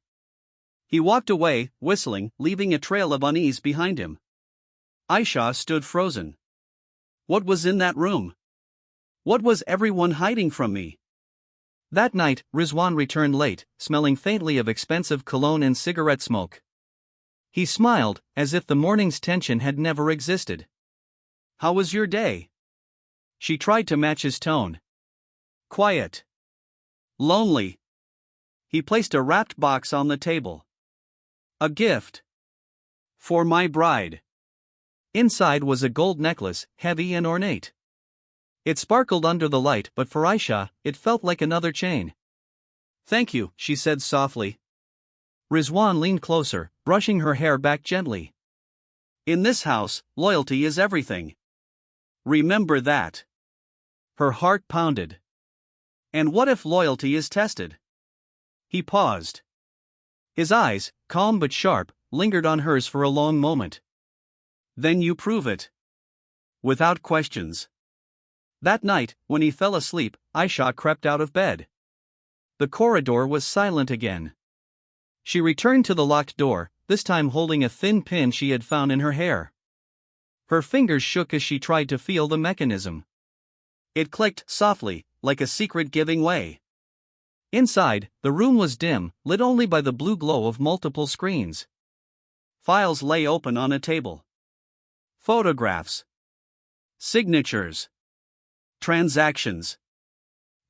B: He walked away, whistling, leaving a trail of unease behind him. Aisha stood frozen. What was in that room? What was everyone hiding from me?
A: That night, Rizwan returned late, smelling faintly of expensive cologne and cigarette smoke. He smiled, as if the morning's tension had never existed.
B: How was your day?
A: She tried to match his tone.
B: Quiet. Lonely. He placed a wrapped box on the table. A gift. For my bride.
A: Inside was a gold necklace, heavy and ornate. It sparkled under the light, but for Aisha, it felt like another chain.
B: Thank you, she said softly.
A: Rizwan leaned closer, brushing her hair back gently.
B: In this house, loyalty is everything. Remember that.
A: Her heart pounded.
B: And what if loyalty is tested? He paused.
A: His eyes, calm but sharp, lingered on hers for a long moment.
B: Then you prove it. Without questions.
A: That night, when he fell asleep, Aisha crept out of bed. The corridor was silent again. She returned to the locked door, this time holding a thin pin she had found in her hair. Her fingers shook as she tried to feel the mechanism.
B: It clicked softly, like a secret giving way.
A: Inside, the room was dim, lit only by the blue glow of multiple screens.
B: Files lay open on a table. Photographs. Signatures. Transactions.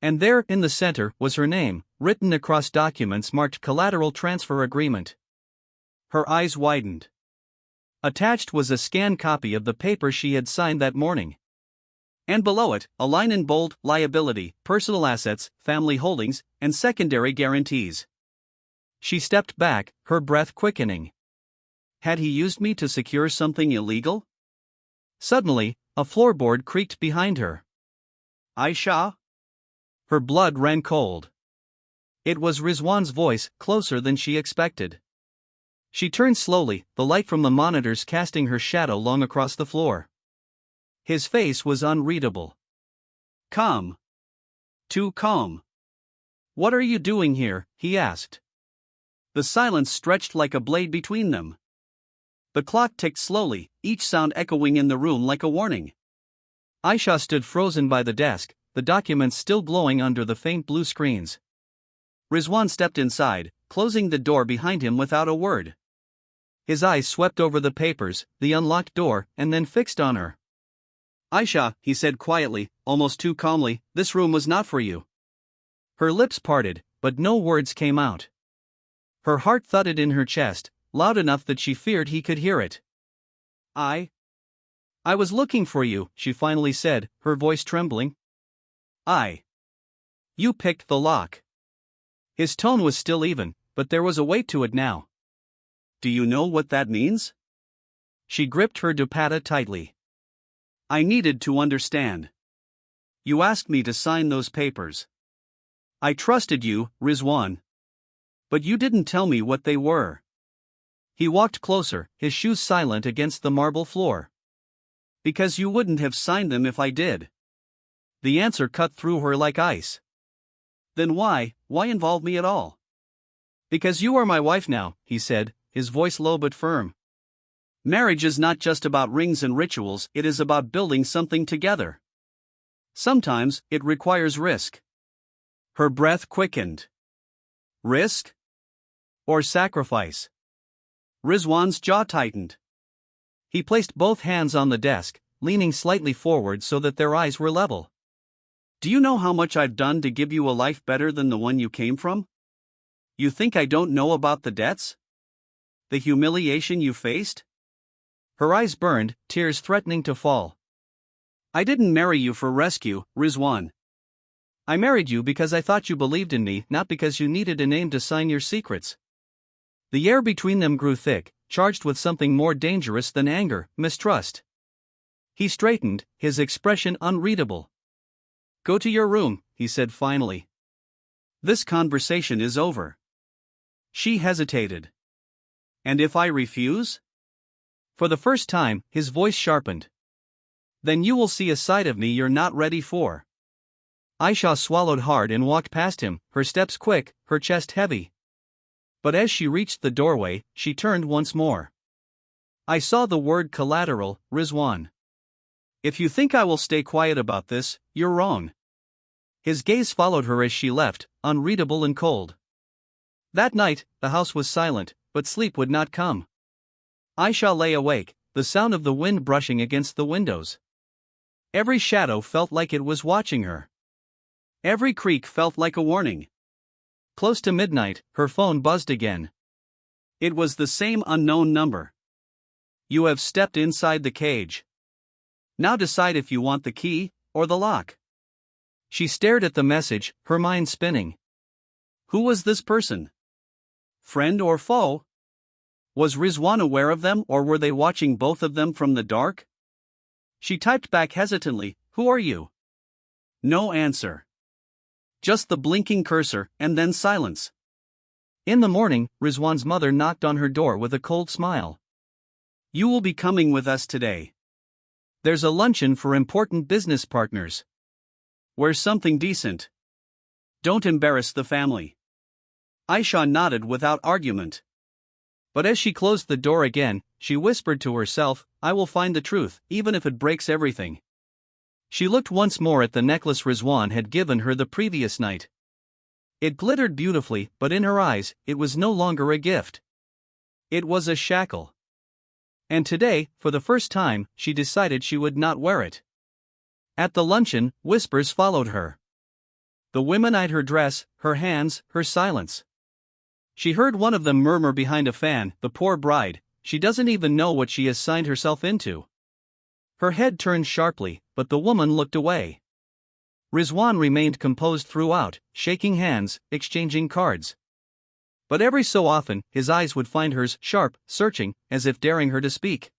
A: And there, in the center, was her name, written across documents marked Collateral Transfer Agreement. Her eyes widened. Attached was a scanned copy of the paper she had signed that morning.
B: And below it, a line in bold: liability, personal assets, family holdings, and secondary guarantees.
A: She stepped back, her breath quickening.
B: Had he used me to secure something illegal?
A: Suddenly, a floorboard creaked behind her.
B: Aisha?
A: Her blood ran cold. It was Rizwan's voice, closer than she expected. She turned slowly, the light from the monitors casting her shadow long across the floor. His face was unreadable.
B: Calm. Too calm.
A: What are you doing here? He asked.
B: The silence stretched like a blade between them. The clock ticked slowly, each sound echoing in the room like a warning.
A: Aisha stood frozen by the desk, the documents still glowing under the faint blue screens.
B: Rizwan stepped inside, closing the door behind him without a word.
A: His eyes swept over the papers, the unlocked door, and then fixed on her.
B: Aisha, he said quietly, almost too calmly, this room was not for you.
A: Her lips parted, but no words came out. Her heart thudded in her chest, loud enough that she feared he could hear it. I was looking for you, she finally said, her voice trembling. You picked the lock. His tone was still even, but there was a weight to it now.
B: Do you know what that means?
A: She gripped her dupatta tightly.
B: I needed to understand. You asked me to sign those papers. I trusted you, Rizwan. But you didn't tell me what they were.
A: He walked closer, his shoes silent against the marble floor.
B: Because you wouldn't have signed them if I did.
A: The answer cut through her like ice.
B: Then why involve me at all?
A: Because you are my wife now, he said, his voice low but firm.
B: Marriage is not just about rings and rituals, it is about building something together. Sometimes, it requires risk. Her breath quickened. Risk?
A: Or sacrifice?
B: Rizwan's jaw tightened.
A: He placed both hands on the desk, leaning slightly forward so that their eyes were level.
B: Do you know how much I've done to give you a life better than the one you came from? You think I don't know about the debts? The humiliation you faced?
A: Her eyes burned, tears threatening to fall.
B: I didn't marry you for rescue, Rizwan.
A: I married you because I thought you believed in me, not because you needed a name to sign your secrets. The air between them grew thick, charged with something more dangerous than anger, mistrust. He straightened, his expression unreadable.
B: Go to your room, he said finally. This conversation is over. She hesitated. And if I refuse?
A: For the first time, his voice sharpened. Then you will see a side of me you're not ready for. Aisha swallowed hard and walked past him, her steps quick, her chest heavy. But as she reached the doorway, she turned once more. I saw the word collateral, Rizwan.
B: If you think I will stay quiet about this, you're wrong.
A: His gaze followed her as she left, unreadable and cold. That night, the house was silent, but sleep would not come. Aisha lay awake, the sound of the wind brushing against the windows. Every shadow felt like it was watching her. Every creak felt like a warning. Close to midnight, her phone buzzed again. It was the same unknown number. You have stepped inside the cage. Now decide if you want the key or the lock. She stared at the message, her mind spinning. Who was this person? Friend or foe? Was Rizwan aware of them, or were they watching both of them from the dark? She typed back hesitantly, "Who are you?" No answer. Just the blinking cursor, and then silence. In the morning, Rizwan's mother knocked on her door with a cold smile. You will be coming with us today. There's a luncheon for important business partners. Wear something decent. Don't embarrass the family. Aisha nodded without argument. But as she closed the door again, she whispered to herself, I will find the truth, even if it breaks everything. She looked once more at the necklace Rizwan had given her the previous night. It glittered beautifully, but in her eyes, it was no longer a gift. It was a shackle. And today, for the first time, she decided she would not wear it. At the luncheon, whispers followed her. The women eyed her dress, her hands, her silence. She heard one of them murmur behind a fan, the poor bride, she doesn't even know what she has signed herself into. Her head turned sharply, but the woman looked away. Rizwan remained composed throughout, shaking hands, exchanging cards. But every so often, his eyes would find hers, sharp, searching, as if daring her to speak.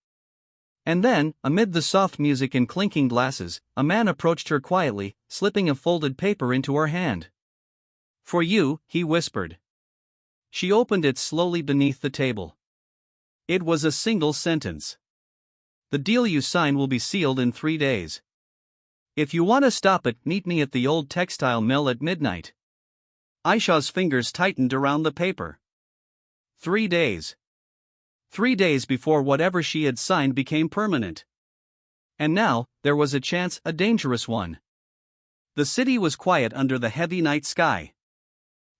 A: And then, amid the soft music and clinking glasses, a man approached her quietly, slipping a folded paper into her hand. For you, he whispered. She opened it slowly beneath the table. It was a single sentence. The deal you sign will be sealed in 3 days. If you want to stop it, meet me at the old textile mill at midnight. Aisha's fingers tightened around the paper. 3 days. 3 days before whatever she had signed became permanent. And now, there was a chance, a dangerous one. The city was quiet under the heavy night sky.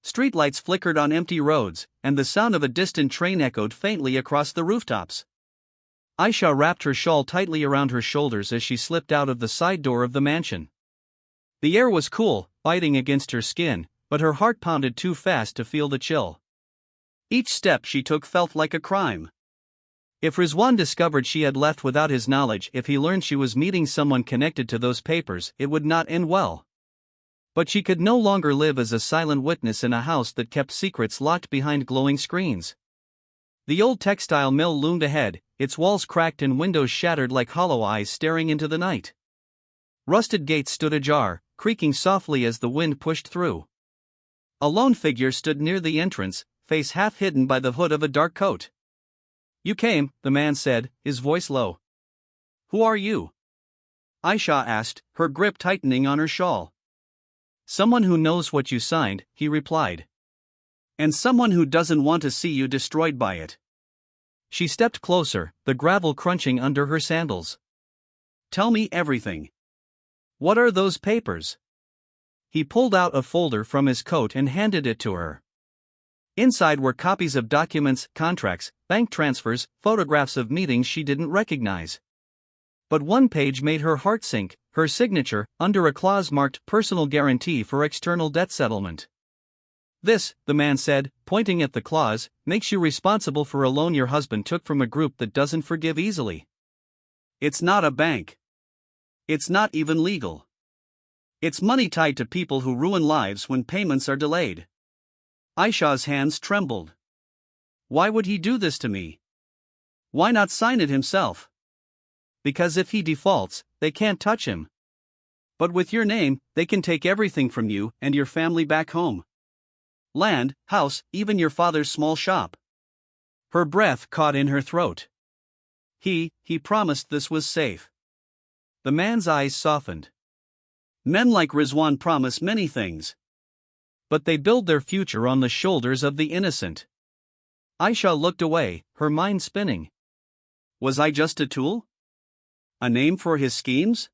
A: Streetlights flickered on empty roads, and the sound of a distant train echoed faintly across the rooftops. Aisha wrapped her shawl tightly around her shoulders as she slipped out of the side door of the mansion. The air was cool, biting against her skin, but her heart pounded too fast to feel the chill. Each step she took felt like a crime. If Rizwan discovered she had left without his knowledge, if he learned she was meeting someone connected to those papers, it would not end well. But she could no longer live as a silent witness in a house that kept secrets locked behind glowing screens. The old textile mill loomed ahead, its walls cracked and windows shattered like hollow eyes staring into the night. Rusted gates stood ajar, creaking softly as the wind pushed through. A lone figure stood near the entrance, face half hidden by the hood of a dark coat. You came, the man said, his voice low. Who are you? Aisha asked, her grip tightening on her shawl. Someone who knows what you signed, he replied. And someone who doesn't want to see you destroyed by it. She stepped closer, the gravel crunching under her sandals. Tell me everything. What are those papers? He pulled out a folder from his coat and handed it to her. Inside were copies of documents, contracts, bank transfers, photographs of meetings she didn't recognize. But one page made her heart sink, her signature, under a clause marked personal guarantee for external debt settlement. This, the man said, pointing at the clause, makes you responsible for a loan your husband took from a group that doesn't forgive easily. It's not a bank. It's not even legal. It's money tied to people who ruin lives when payments are delayed. Aisha's hands trembled. Why would he do this to me? Why not sign it himself? Because if he defaults, they can't touch him. But with your name, they can take everything from you and your family back home. Land, house, even your father's small shop. Her breath caught in her throat. He promised this was safe. The man's eyes softened. Men like Rizwan promise many things. But they build their future on the shoulders of the innocent. Aisha looked away, her mind spinning. Was I just a tool? A name for his schemes?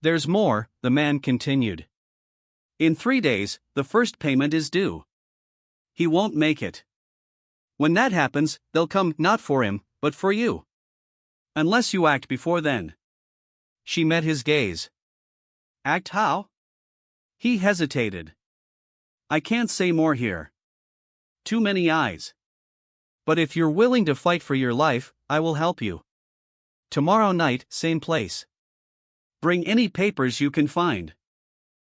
A: There's more, the man continued.
B: In 3 days, the first payment is due. He won't make it. When that happens, they'll come not for him, but for you. Unless you act before then.
A: She met his gaze.
B: Act how? He hesitated. I can't say more here. Too many eyes.
A: But if you're willing to fight for your life, I will help you. Tomorrow night, same place.
B: Bring any papers you can find.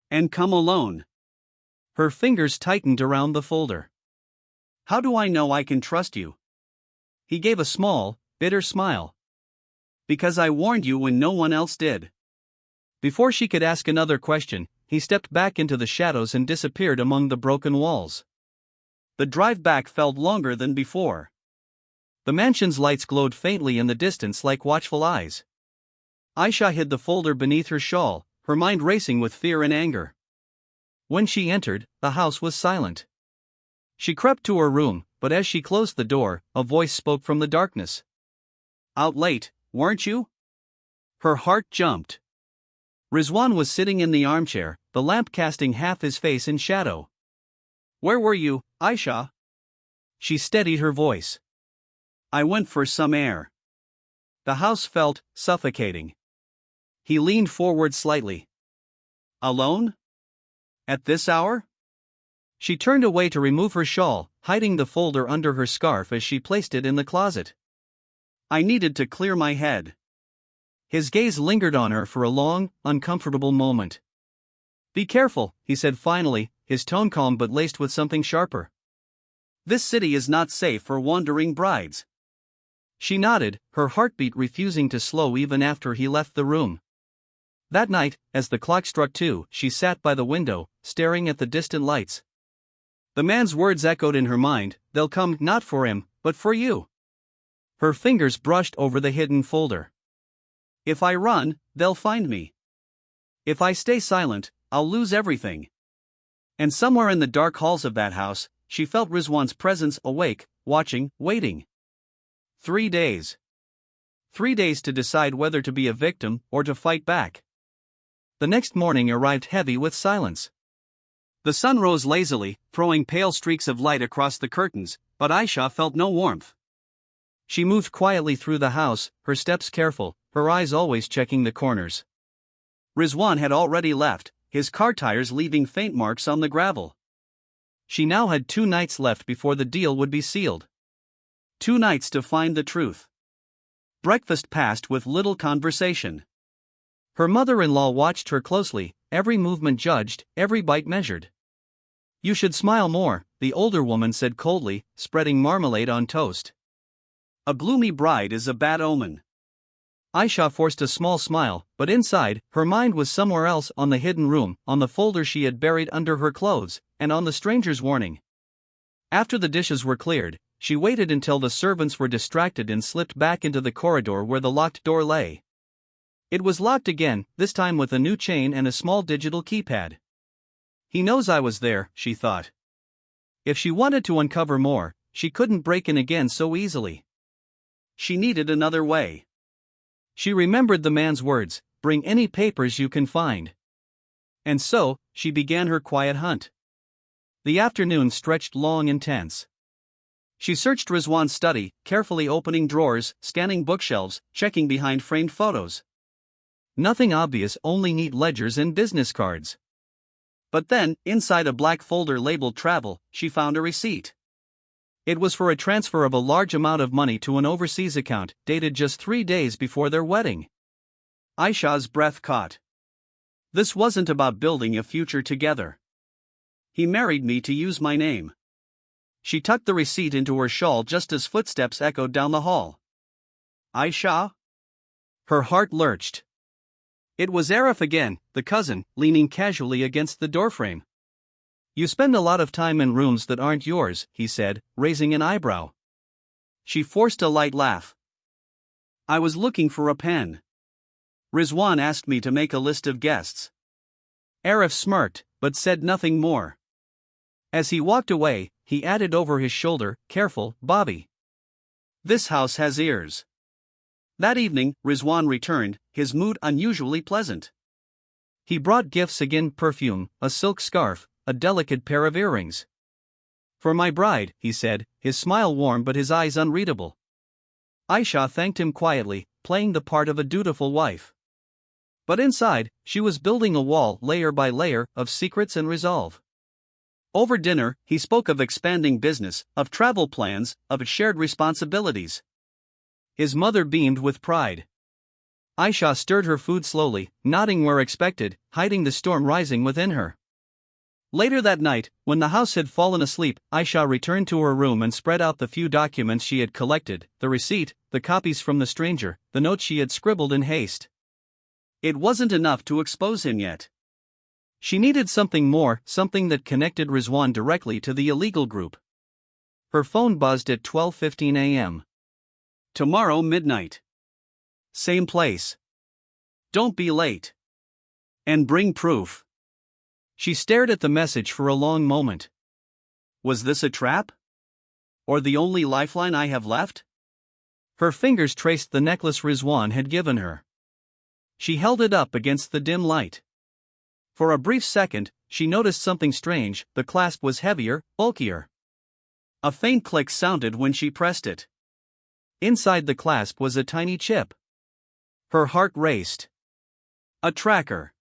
B: And come alone.
A: Her fingers tightened around the folder.
B: How do I know I can trust you?
A: He gave a small, bitter smile.
B: Because I warned you when no one else did.
A: Before she could ask another question, he stepped back into the shadows and disappeared among the broken walls.
B: The drive back felt longer than before.
A: The mansion's lights glowed faintly in the distance like watchful eyes. Aisha hid the folder beneath her shawl, her mind racing with fear and anger. When she entered, the house was silent. She crept to her room, but as she closed the door, a voice spoke from the darkness.
B: Out late, weren't you? Her heart jumped.
A: Rizwan was sitting in the armchair, the lamp casting half his face in shadow.
B: Where were you, Aisha?
A: She steadied her voice.
B: I went for some air.
A: The house felt suffocating. He leaned forward slightly.
B: Alone? At this hour?
A: She turned away to remove her shawl, hiding the folder under her scarf as she placed it in the closet.
B: I needed to clear my head.
A: His gaze lingered on her for a long, uncomfortable moment. Be careful, he said finally, his tone calm but laced with something sharper.
B: This city is not safe for wandering brides.
A: She nodded, her heartbeat refusing to slow even after he left the room. That night, as the clock struck 2, she sat by the window, staring at the distant lights. The man's words echoed in her mind, they'll come not for him, but for you. Her fingers brushed over the hidden folder.
B: If I run, they'll find me. If I stay silent, I'll lose everything. And somewhere in the dark halls of that house, she felt Rizwan's presence awake, watching, waiting.
A: 3 days. 3 days to decide whether to be a victim or to fight back. The next morning arrived heavy with silence.
B: The sun rose lazily, throwing pale streaks of light across the curtains, but Aisha felt no warmth.
A: She moved quietly through the house, her steps careful, her eyes always checking the corners.
B: Rizwan had already left, his car tires leaving faint marks on the gravel.
A: She now had 2 nights left before the deal would be sealed.
B: 2 nights to find the truth. Breakfast passed with little conversation.
A: Her mother-in-law watched her closely, every movement judged, every bite measured. You should smile more, the older woman said coldly, spreading marmalade on toast.
B: A gloomy bride is a bad omen.
A: Aisha forced a small smile, but inside, her mind was somewhere else, on the hidden room, on the folder she had buried under her clothes, and on the stranger's warning. After the dishes were cleared, she waited until the servants were distracted and slipped back into the corridor where the locked door lay. It was locked again, this time with a new chain and a small digital keypad. He knows I was there, she thought. If she wanted to uncover more, she couldn't break in again so easily.
B: She needed another way.
A: She remembered the man's words, bring any papers you can find. And so, she began her quiet hunt. The afternoon stretched long and tense. She searched Rizwan's study, carefully opening drawers, scanning bookshelves, checking behind framed photos. Nothing obvious, only neat ledgers and business cards.
B: But then, inside a black folder labeled travel, she found a receipt.
A: It was for a transfer of a large amount of money to an overseas account, dated just 3 days before their wedding.
B: Aisha's breath caught. This wasn't about building a future together. He married me to use my name. She tucked the receipt into her shawl just as footsteps echoed down the hall. Aisha?
A: Her heart lurched. It was Arif again, the cousin, leaning casually against the doorframe. You spend a lot of time in rooms that aren't yours, he said, raising an eyebrow.
B: She forced a light laugh. I was looking for a pen. Rizwan asked me to make a list of guests.
A: Arif smirked, but said nothing more. As he walked away, he added over his shoulder, careful, Bobby.
B: This house has ears. That evening, Rizwan returned, his mood unusually pleasant.
A: He brought gifts again: perfume, a silk scarf, a delicate pair of earrings. "For my bride," he said, his smile warm but his eyes unreadable. Aisha thanked him quietly, playing the part of a dutiful wife. But inside, she was building a wall, layer by layer, of secrets and resolve. Over dinner, he spoke of expanding business, of travel plans, of shared responsibilities. His mother beamed with pride. Aisha stirred her food slowly, nodding where expected, hiding the storm rising within her. Later that night, when the house had fallen asleep, Aisha returned to her room and spread out the few documents she had collected: the receipt, the copies from the stranger, the note she had scribbled in haste. It wasn't enough to expose him yet. She needed something more, something that connected Rizwan directly to the illegal group. Her phone buzzed at 12:15 a.m. "Tomorrow midnight. Same place. Don't be late. And bring proof." She stared at the message for a long moment. Was this a trap? Or the only lifeline I have left? Her fingers traced the necklace Rizwan had given her. She held it up against the dim light. For a brief second, she noticed something strange: the clasp was heavier, bulkier. A faint click sounded when she pressed it. Inside the clasp was a tiny chip. Her heart raced. A tracker.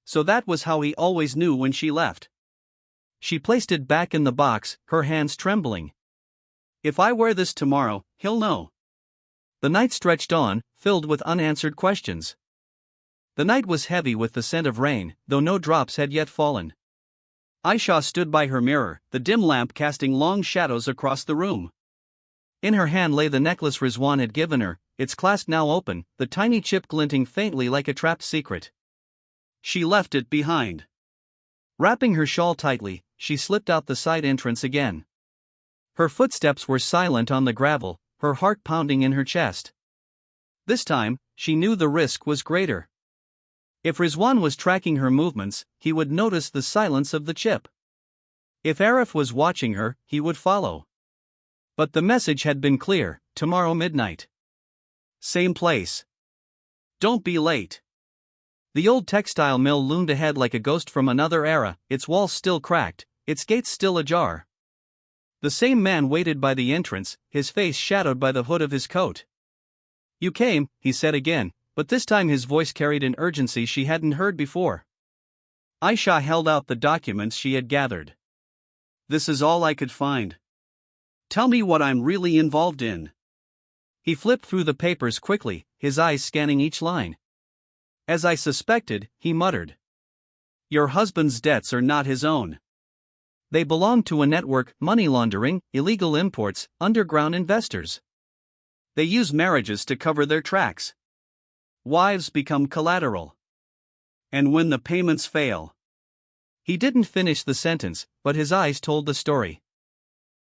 A: So that was how he always knew when she left. She placed it back in the box, her hands trembling. "If I wear this tomorrow, he'll know." The night stretched on, filled with unanswered questions. The night was heavy with the scent of rain, though no drops had yet fallen. Aisha stood by her mirror, the dim lamp casting long shadows across the room. In her hand lay the necklace Rizwan had given her, its clasp now open, the tiny chip glinting faintly like a trapped secret. She left it behind. Wrapping her shawl tightly, she slipped out the side entrance again. Her footsteps were silent on the gravel, her heart pounding in her chest. This time, she knew the risk was greater. If Rizwan was tracking her movements, he would notice the silence of the chip. If Arif was watching her, he would follow. But the message had been clear: tomorrow midnight. Same place. Don't be late. The old textile mill loomed ahead like a ghost from another era, its walls still cracked, its gates still ajar. The same man waited by the entrance, his face shadowed by the hood of his coat. "You came," he said again, but this time his voice carried an urgency she hadn't heard before. Aisha held out the documents she had gathered. "This is all I could find. Tell me what I'm really involved in." He flipped through the papers quickly, his eyes scanning each line. "As I suspected," he muttered. "Your husband's debts are not his own. They belong to a network: money laundering, illegal imports, underground investors. They use marriages to cover their tracks. Wives become collateral. And when the payments fail..." He didn't finish the sentence, but his eyes told the story.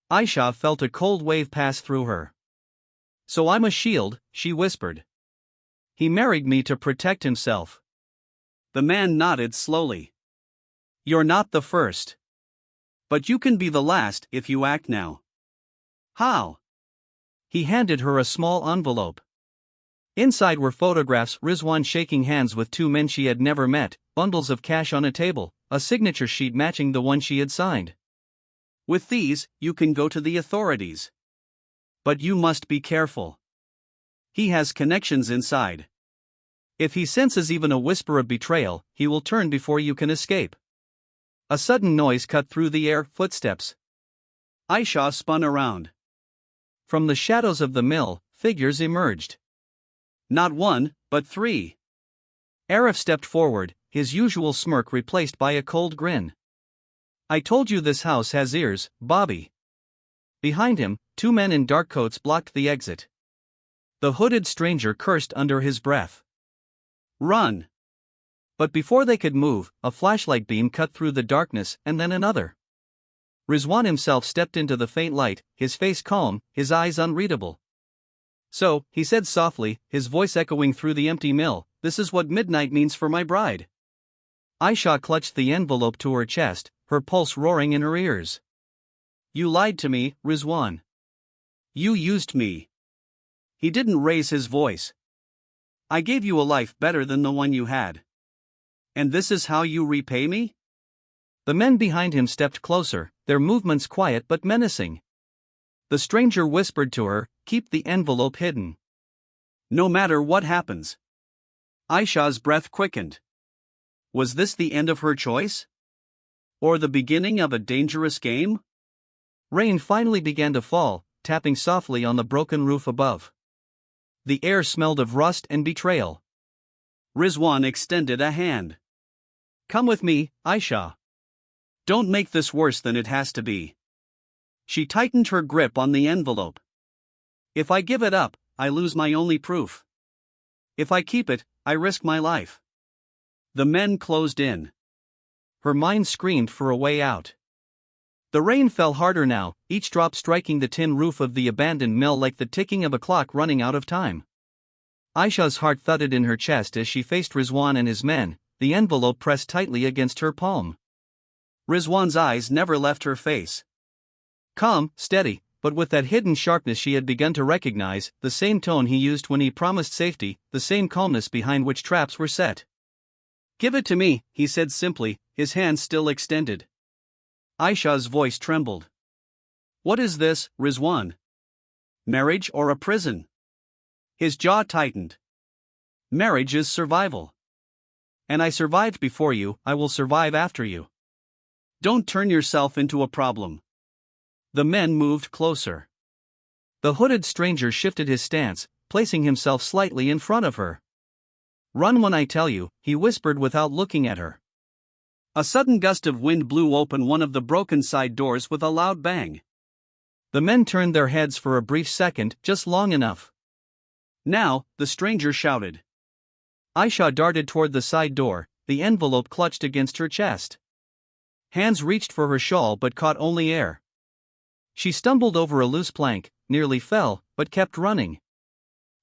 A: Aisha felt a cold wave pass through her. "So I'm a shield," she whispered. "He married me to protect himself." The man nodded slowly. "You're not the first. But you can be the last if you act now." "How?" He handed her a small envelope. Inside were photographs: Rizwan shaking hands with two men she had never met, bundles of cash on a table, a signature sheet matching the one she had signed. "With these, you can go to the authorities. But you must be careful. He has connections inside. If he senses even a whisper of betrayal, he will turn before you can escape." A sudden noise cut through the air: footsteps. Aisha spun around. From the shadows of the mill, figures emerged. Not one, but three. Arif stepped forward, his usual smirk replaced by a cold grin. "I told you this house has ears, Bobby." Behind him, two men in dark coats blocked the exit. The hooded stranger cursed under his breath. "Run!" But before they could move, a flashlight beam cut through the darkness, and then another. Rizwan himself stepped into the faint light, his face calm, his eyes unreadable. "So," he said softly, his voice echoing through the empty mill, "this is what midnight means for my bride." Aisha clutched the envelope to her chest, her pulse roaring in her ears. "You lied to me, Rizwan. You used me." He didn't raise his voice. "I gave you a life better than the one you had.
B: And this is how you repay me?
A: The men behind him stepped closer, their movements quiet but menacing. The stranger whispered to her, "Keep the envelope hidden."
B: No matter what happens. Aisha's breath quickened. Was this the end of her choice? Or the beginning of a dangerous game?
A: Rain finally began to fall, tapping softly on the broken roof above. The air smelled of rust and betrayal.
B: Rizwan extended a hand. Come with me, Aisha. Don't make this worse than it has to be. She tightened her grip on the envelope. If I give it up, I lose my only proof. If I keep it, I risk my life. The men closed in.
A: Her mind screamed for a way out. The rain fell harder now, each drop striking the tin roof of the abandoned mill like the ticking of a clock running out of time. Aisha's heart thudded in her chest as she faced Rizwan and his men, the envelope pressed tightly against her palm.
B: Rizwan's eyes never left her face.
A: Calm, steady, but with that hidden sharpness she had begun to recognize, the same tone he used when he promised safety, the same calmness behind which traps were set.
B: Give it to me, he said simply, his hand still extended. Aisha's voice trembled. What is this, Rizwan? Marriage or a prison? His jaw tightened. Marriage is survival. And I survived before you, I will survive after you. Don't turn yourself into a problem. The men moved closer.
A: The hooded stranger shifted his stance, placing himself slightly in front of her. Run when I tell you, he whispered without looking at her.
B: A sudden gust of wind blew open one of the broken side doors with a loud bang.
A: The men turned their heads for a brief second, just long enough.
B: Now, the stranger shouted.
A: Aisha darted toward the side door, the envelope clutched against her chest. Hands reached for her shawl but caught only air. She stumbled over a loose plank, nearly fell, but kept running.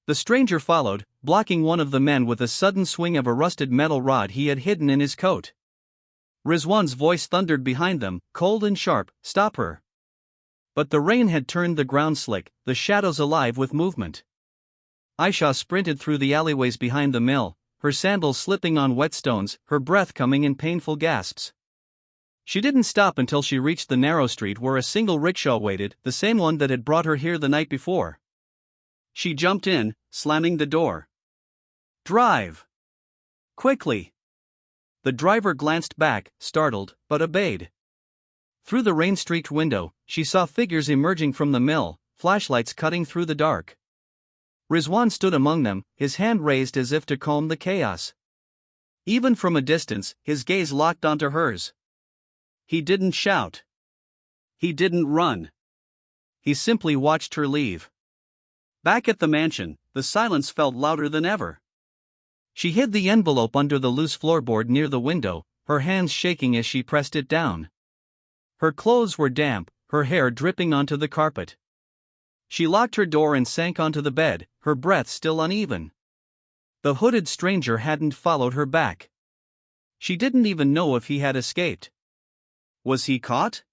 A: The stranger followed, blocking one of the men with a sudden swing of a rusted metal rod he had hidden in his coat. Rizwan's voice thundered behind them, cold and sharp, "Stop her." But the rain had turned the ground slick, the shadows alive with movement. Aisha sprinted through the alleyways behind the mill, her sandals slipping on wet stones, her breath coming in painful gasps. She didn't stop until she reached the narrow street where a single rickshaw waited, the same one that had brought her here the night before. She jumped in, slamming the door. Drive! Quickly! The driver glanced back, startled, but obeyed. Through the rain-streaked window, she saw figures emerging from the mill, flashlights cutting through the dark. Rizwan stood among them, his hand raised as if to calm the chaos. Even from a distance, his gaze locked onto hers. He didn't shout. He didn't run. He simply watched her leave. Back at the mansion, the silence felt louder than ever. She hid the envelope under the loose floorboard near the window, her hands shaking as she pressed it down. Her clothes were damp, her hair dripping onto the carpet. She locked her door and sank onto the bed, her breath still uneven. The hooded stranger hadn't followed her back. She didn't even know if he had escaped. Was he caught?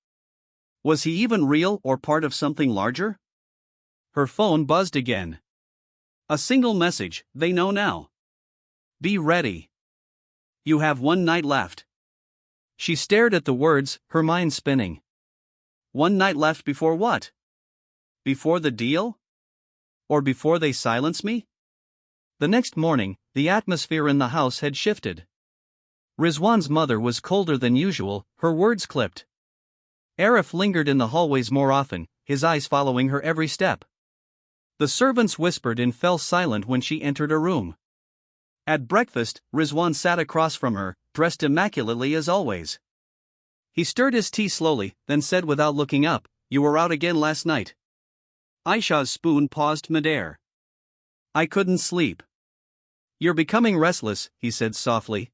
A: Was he even real or part of something larger? Her phone buzzed again. A single message, they know now. Be ready. You have one night left. She stared at the words, her mind spinning. One night left before what? Before the deal? Or before they silence me? The next morning, the atmosphere in the house had shifted. Rizwan's mother was colder than usual, her words clipped. Arif lingered in the hallways more often, his eyes following her every step. The servants whispered and fell silent when she entered a room. At breakfast, Rizwan sat across from her, dressed immaculately as always. He stirred his tea slowly, then said without looking up, "You were out again last night." Aisha's spoon paused midair. "I couldn't sleep." "You're becoming restless," he said softly.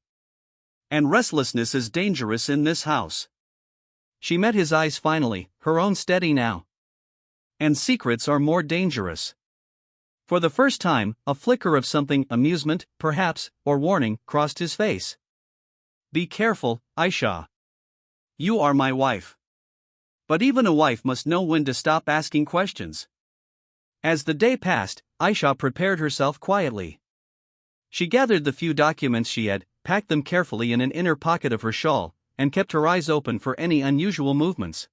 A: "And restlessness is dangerous in this house." She met his eyes finally, her own steady now. "And secrets are more dangerous." For the first time, a flicker of something, amusement, perhaps, or warning, crossed his face. "Be careful, Aisha. You are my wife. But even a wife must know when to stop asking questions." As the day passed, Aisha prepared herself quietly. She gathered the few documents she had, packed them carefully in an inner pocket of her shawl, and kept her eyes open for any unusual movements.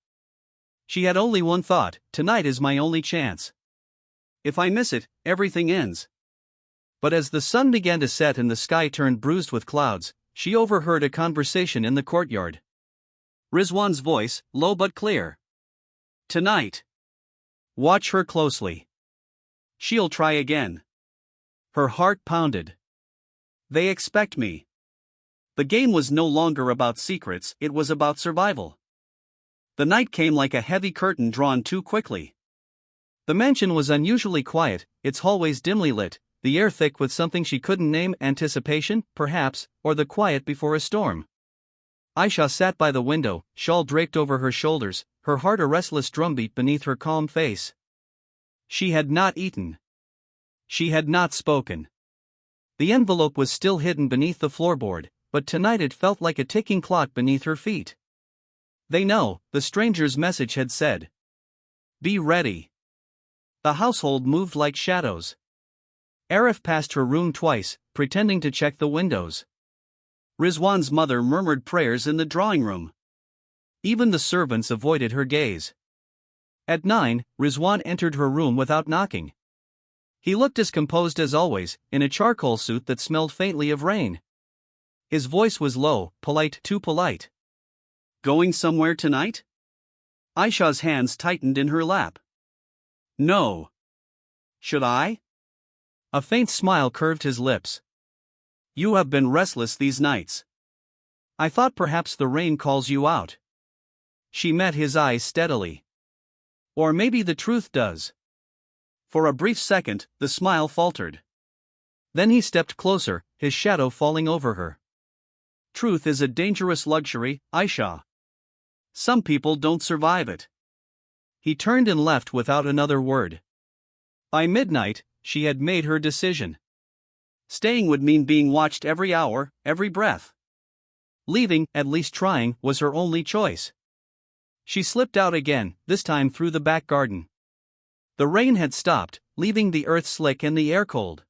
A: She had only one thought: tonight is my only chance. If I miss it, everything ends. But as the sun began to set and the sky turned bruised with clouds, she overheard a conversation in the courtyard. Rizwan's voice, low but clear. Tonight. Watch her closely. She'll try again. Her heart pounded. They expect me. The game was no longer about secrets, it was about survival. The night came like a heavy curtain drawn too quickly. The mansion was unusually quiet, its hallways dimly lit, the air thick with something she couldn't name: anticipation, perhaps, or the quiet before a storm. Aisha sat by the window, shawl draped over her shoulders, her heart a restless drumbeat beneath her calm face. She had not eaten. She had not spoken. The envelope was still hidden beneath the floorboard, but tonight it felt like a ticking clock beneath her feet. They know, the stranger's message had said. Be ready. The household moved like shadows. Arif passed her room twice, pretending to check the windows. Rizwan's mother murmured prayers in the drawing room. Even the servants avoided her gaze. At 9, Rizwan entered her room without knocking. He looked as composed as always, in a charcoal suit that smelled faintly of rain. His voice was low, polite, too polite. Going somewhere tonight? Aisha's hands tightened in her lap. No. Should I? A faint smile curved his lips. You have been restless these nights. I thought perhaps the rain calls you out. She met his eyes steadily. Or maybe the truth does. For a brief second, the smile faltered. Then he stepped closer, his shadow falling over her. Truth is a dangerous luxury, Aisha. Some people don't survive it. He turned and left without another word. By midnight, she had made her decision. Staying would mean being watched every hour, every breath. Leaving, at least trying, was her only choice. She slipped out again, this time through the back garden. The rain had stopped, leaving the earth slick and the air cold.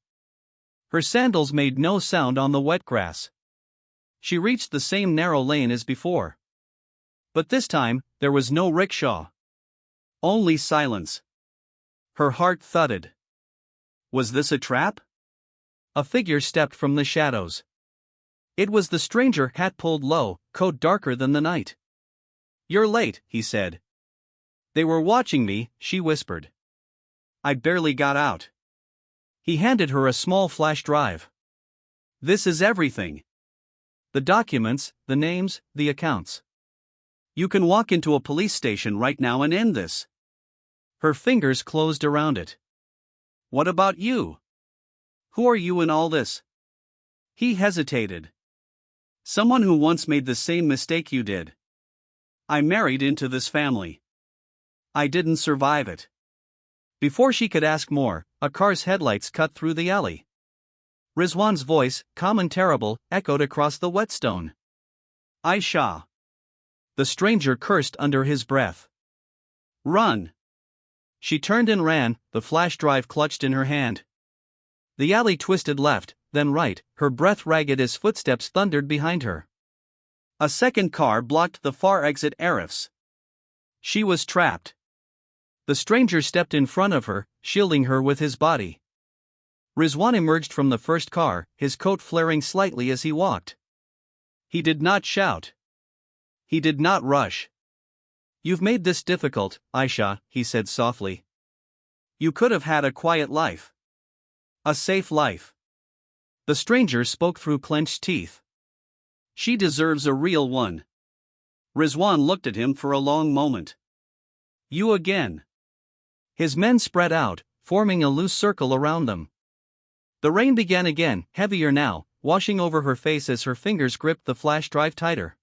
A: Her sandals made no sound on the wet grass. She reached the same narrow lane as before. But this time, there was no rickshaw. Only silence. Her heart thudded. Was this a trap? A figure stepped from the shadows. It was the stranger, hat pulled low, coat darker than the night. You're late, he said. They were watching me, she whispered. I barely got out. He handed her a small flash drive. This is everything. The documents, the names, the accounts. You can walk into a police station right now and end this. Her fingers closed around it. What about you? Who are you in all this? He hesitated. Someone who once made the same mistake you did. I married into this family. I didn't survive it. Before she could ask more, a car's headlights cut through the alley. Rizwan's voice, calm and terrible, echoed across the whetstone. Aisha. The stranger cursed under his breath. Run. She turned and ran, the flash drive clutched in her hand. The alley twisted left, then right, her breath ragged as footsteps thundered behind her. A second car blocked the far exit. Arif's. She was trapped. The stranger stepped in front of her, shielding her with his body. Rizwan emerged from the first car, his coat flaring slightly as he walked. He did not shout. He did not rush. You've made this difficult, Aisha, he said softly. You could have had a quiet life. A safe life. The stranger spoke through clenched teeth. She deserves a real one. Rizwan looked at him for a long moment. You again. His men spread out, forming a loose circle around them. The rain began again, heavier now, washing over her face as her fingers gripped the flash drive tighter.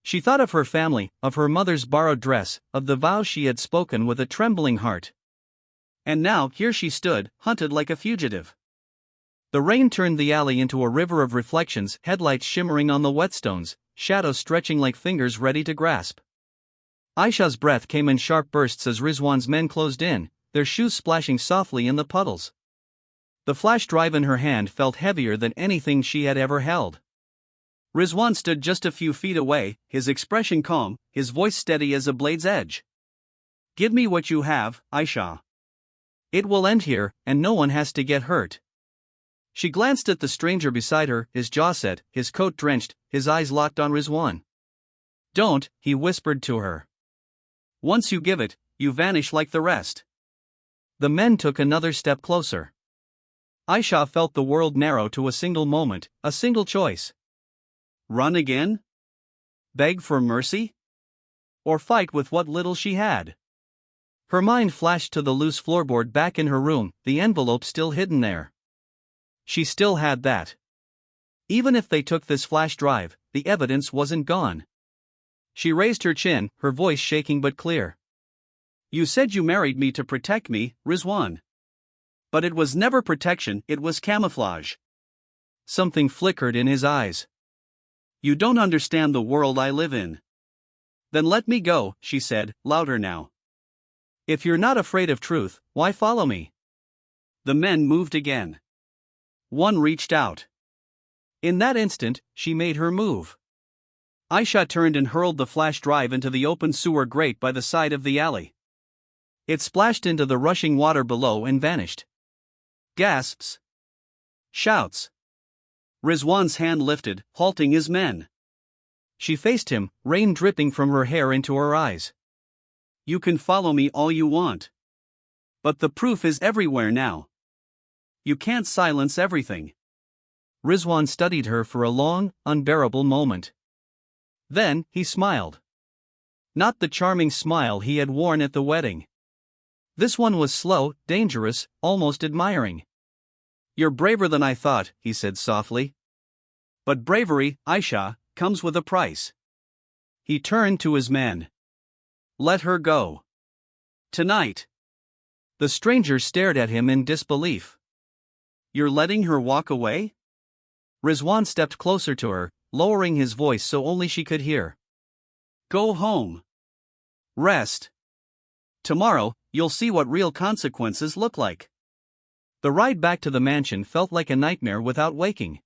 A: She thought of her family, of her mother's borrowed dress, of the vows she had spoken with a trembling heart. And now, here she stood, hunted like a fugitive. The rain turned the alley into a river of reflections, headlights shimmering on the whetstones, shadows stretching like fingers ready to grasp. Aisha's breath came in sharp bursts as Rizwan's men closed in, their shoes splashing softly in the puddles. The flash drive in her hand felt heavier than anything she had ever held.
B: Rizwan stood just a few feet away, his expression calm, his voice steady as a blade's edge. Give me what you have, Aisha.
A: It will end here, and no one has to get hurt. She glanced at the stranger beside her, his jaw set, his coat drenched, his eyes locked on Rizwan. Don't, he whispered to her.
B: Once you give it, you vanish like the rest.
A: The men took another step closer. Aisha felt the world narrow to a single moment, a single choice.
B: Run again? Beg for mercy? Or fight with what little she had?
A: Her mind flashed to the loose floorboard back in her room, the envelope still hidden there. She still had that. Even if they took this flash drive, the evidence wasn't gone. She raised her chin, her voice shaking but clear. You said you married me to protect me, Rizwan. But it was never protection, it was camouflage. Something flickered in his eyes.
B: You don't understand the world I live in. Then let me go, she said, louder now.
A: If you're not afraid of truth, why follow me?
B: The men moved again. One reached out.
A: In that instant, she made her move.
B: Aisha turned and hurled the flash drive into the open sewer grate by the side of the alley.
A: It splashed into the rushing water below and vanished.
B: Gasps. Shouts. Rizwan's hand lifted, halting his men.
A: She faced him, rain dripping from her hair into her eyes.
B: You can follow me all you want. But the proof is everywhere now. You can't silence everything.
A: Rizwan studied her for a long, unbearable moment. Then, he smiled. Not the charming smile he had worn at the wedding. This one was slow, dangerous, almost admiring.
B: You're braver than I thought, he said softly. But bravery, Aisha, comes with a price.
A: He turned to his men.
B: Let her go. Tonight.
A: The stranger stared at him in disbelief.
B: You're letting her walk away?
A: Rizwan stepped closer to her, lowering his voice so only she could hear.
B: Go home. Rest. Tomorrow, you'll see what real consequences look like.
A: The ride back to the mansion felt like a nightmare without waking.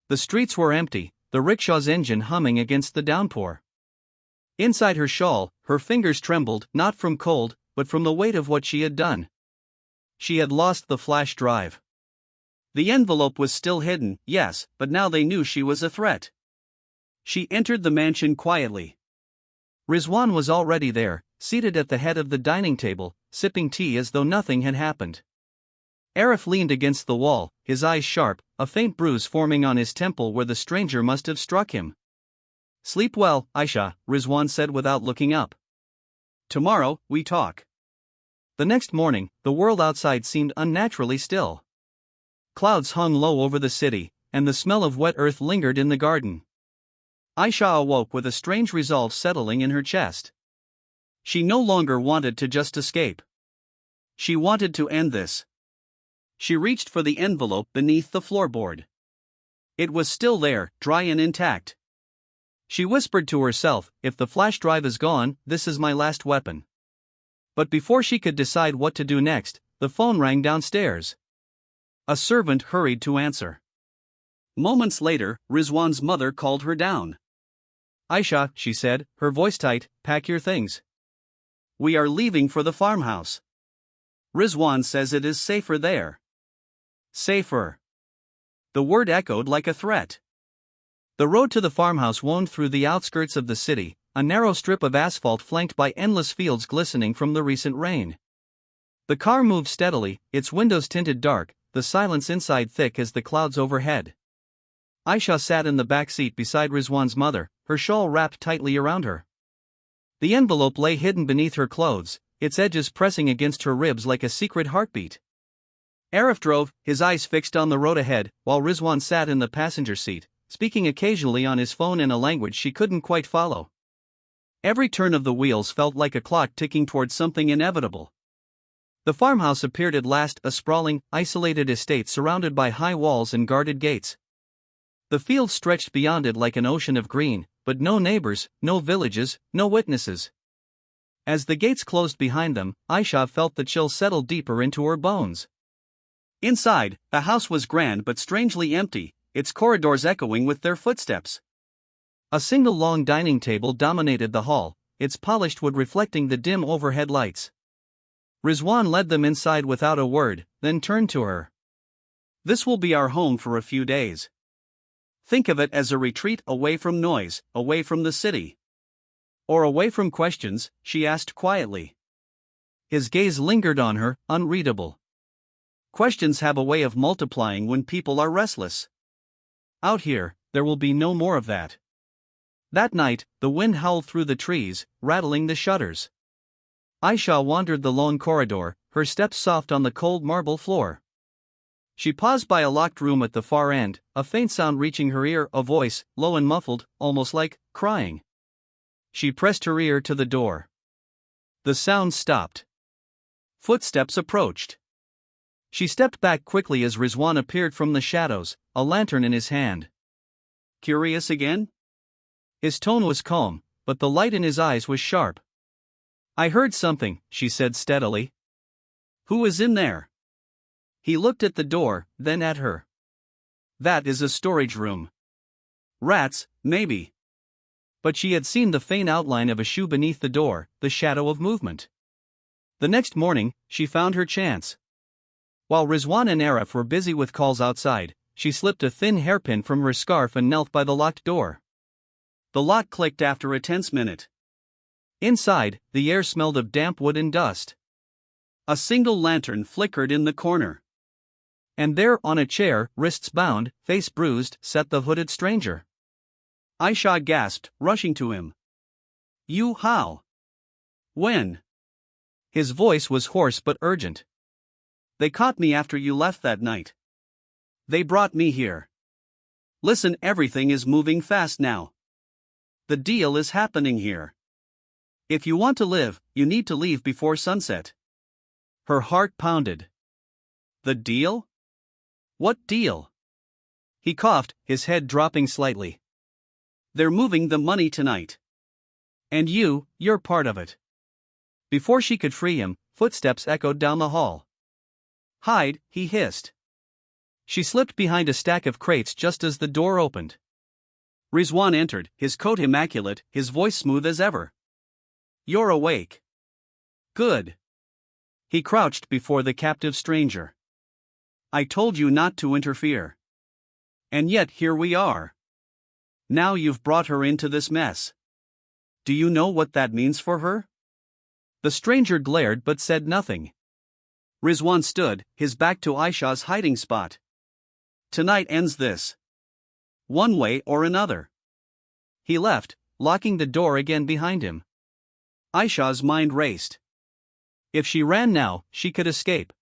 A: The streets were empty, the rickshaw's engine humming against the downpour. Inside her shawl, her fingers trembled, not from cold, but from the weight of what she had done. She had lost the flash drive.
B: The envelope was still hidden, yes, but now they knew she was a threat. She entered the mansion quietly.
A: Rizwan was already there, seated at the head of the dining table, sipping tea as though nothing had happened. Arif leaned against the wall, his eyes sharp, a faint bruise forming on his temple where the stranger must have struck him. Sleep well, Aisha, Rizwan said without looking up.
B: Tomorrow, we talk.
A: The next morning, the world outside seemed unnaturally still. Clouds hung low over the city, and the smell of wet earth lingered in the garden. Aisha awoke with a strange resolve settling in her chest. She no longer wanted to just escape. She wanted to end this. She reached for the envelope beneath the floorboard. It was still there, dry and intact. She whispered to herself, if the flash drive is gone, this is my last weapon. But before she could decide what to do next, the phone rang downstairs. A servant hurried to answer.
B: Moments later, Rizwan's mother called her down.
A: Aisha, she said, her voice tight, pack your things.
B: We are leaving for the farmhouse. Rizwan says it is safer there. Safer. The word echoed like a threat.
A: The road to the farmhouse wound through the outskirts of the city, a narrow strip of asphalt flanked by endless fields glistening from the recent rain. The car moved steadily, its windows tinted dark, the silence inside thick as the clouds overhead. Aisha sat in the back seat beside Rizwan's mother, her shawl wrapped tightly around her. The envelope lay hidden beneath her clothes, its edges pressing against her ribs like a secret heartbeat. Arif drove, his eyes fixed on the road ahead, while Rizwan sat in the passenger seat, speaking occasionally on his phone in a language she couldn't quite follow. Every turn of the wheels felt like a clock ticking towards something inevitable. The farmhouse appeared at last, a sprawling, isolated estate surrounded by high walls and guarded gates. The field stretched beyond it like an ocean of green, but no neighbors, no villages, no witnesses. As the gates closed behind them, Aisha felt the chill settle deeper into her bones.
B: Inside, the house was grand but strangely empty, its corridors echoing with their footsteps.
A: A single long dining table dominated the hall, its polished wood reflecting the dim overhead lights. Rizwan led them inside without a word, then turned to her.
B: "This will be our home for a few days. Think of it as a retreat away from noise, away from the city." "Or away from questions?" she asked quietly. His gaze lingered on her, unreadable. "Questions have a way of multiplying when people are restless.
A: Out here, there will be no more of that." That night, the wind howled through the trees, rattling the shutters. Aisha wandered the long corridor, her steps soft on the cold marble floor. She paused by a locked room at the far end, a faint sound reaching her ear, a voice, low and muffled, almost like crying. She pressed her ear to the door. The sound stopped. Footsteps approached. She stepped back quickly as Rizwan appeared from the shadows, a lantern in his hand.
B: "Curious again?"
A: His tone was calm, but the light in his eyes was sharp. "I heard something," she said steadily.
B: "Who is in there?"
A: He looked at the door, then at her.
B: "That is a storage room. Rats, maybe."
A: But she had seen the faint outline of a shoe beneath the door, the shadow of movement. The next morning, she found her chance. While Rizwan and Arif were busy with calls outside, she slipped a thin hairpin from her scarf and knelt by the locked door.
B: The lock clicked after a tense minute.
A: Inside, the air smelled of damp wood and dust.
B: A single lantern flickered in the corner.
A: And there, on a chair, wrists bound, face bruised, sat the hooded stranger.
B: Aisha gasped, rushing to him. "You how? When?"
A: His voice was hoarse but urgent.
B: "They caught me after you left that night. They brought me here. Listen, everything is moving fast now. The deal is happening here. If you want to live, you need to leave before sunset."
A: Her heart pounded.
B: "The deal? What deal?"
A: He coughed, his head dropping slightly.
B: "They're moving the money tonight.
A: And you're part of it." Before she could free him, footsteps echoed down the hall.
B: "Hide," he hissed.
A: She slipped behind a stack of crates just as the door opened.
B: Rizwan entered, his coat immaculate, his voice smooth as ever. "You're awake. Good."
A: He crouched before the captive stranger.
B: "I told you not to interfere. And yet here we are. Now you've brought her into this mess. Do you know what that means for her?"
A: The stranger glared but said nothing.
B: Rizwan stood, his back to Aisha's hiding spot. "Tonight ends this. One way or another."
A: He left, locking the door again behind him.
B: Aisha's mind raced.
A: If she ran now, she could escape.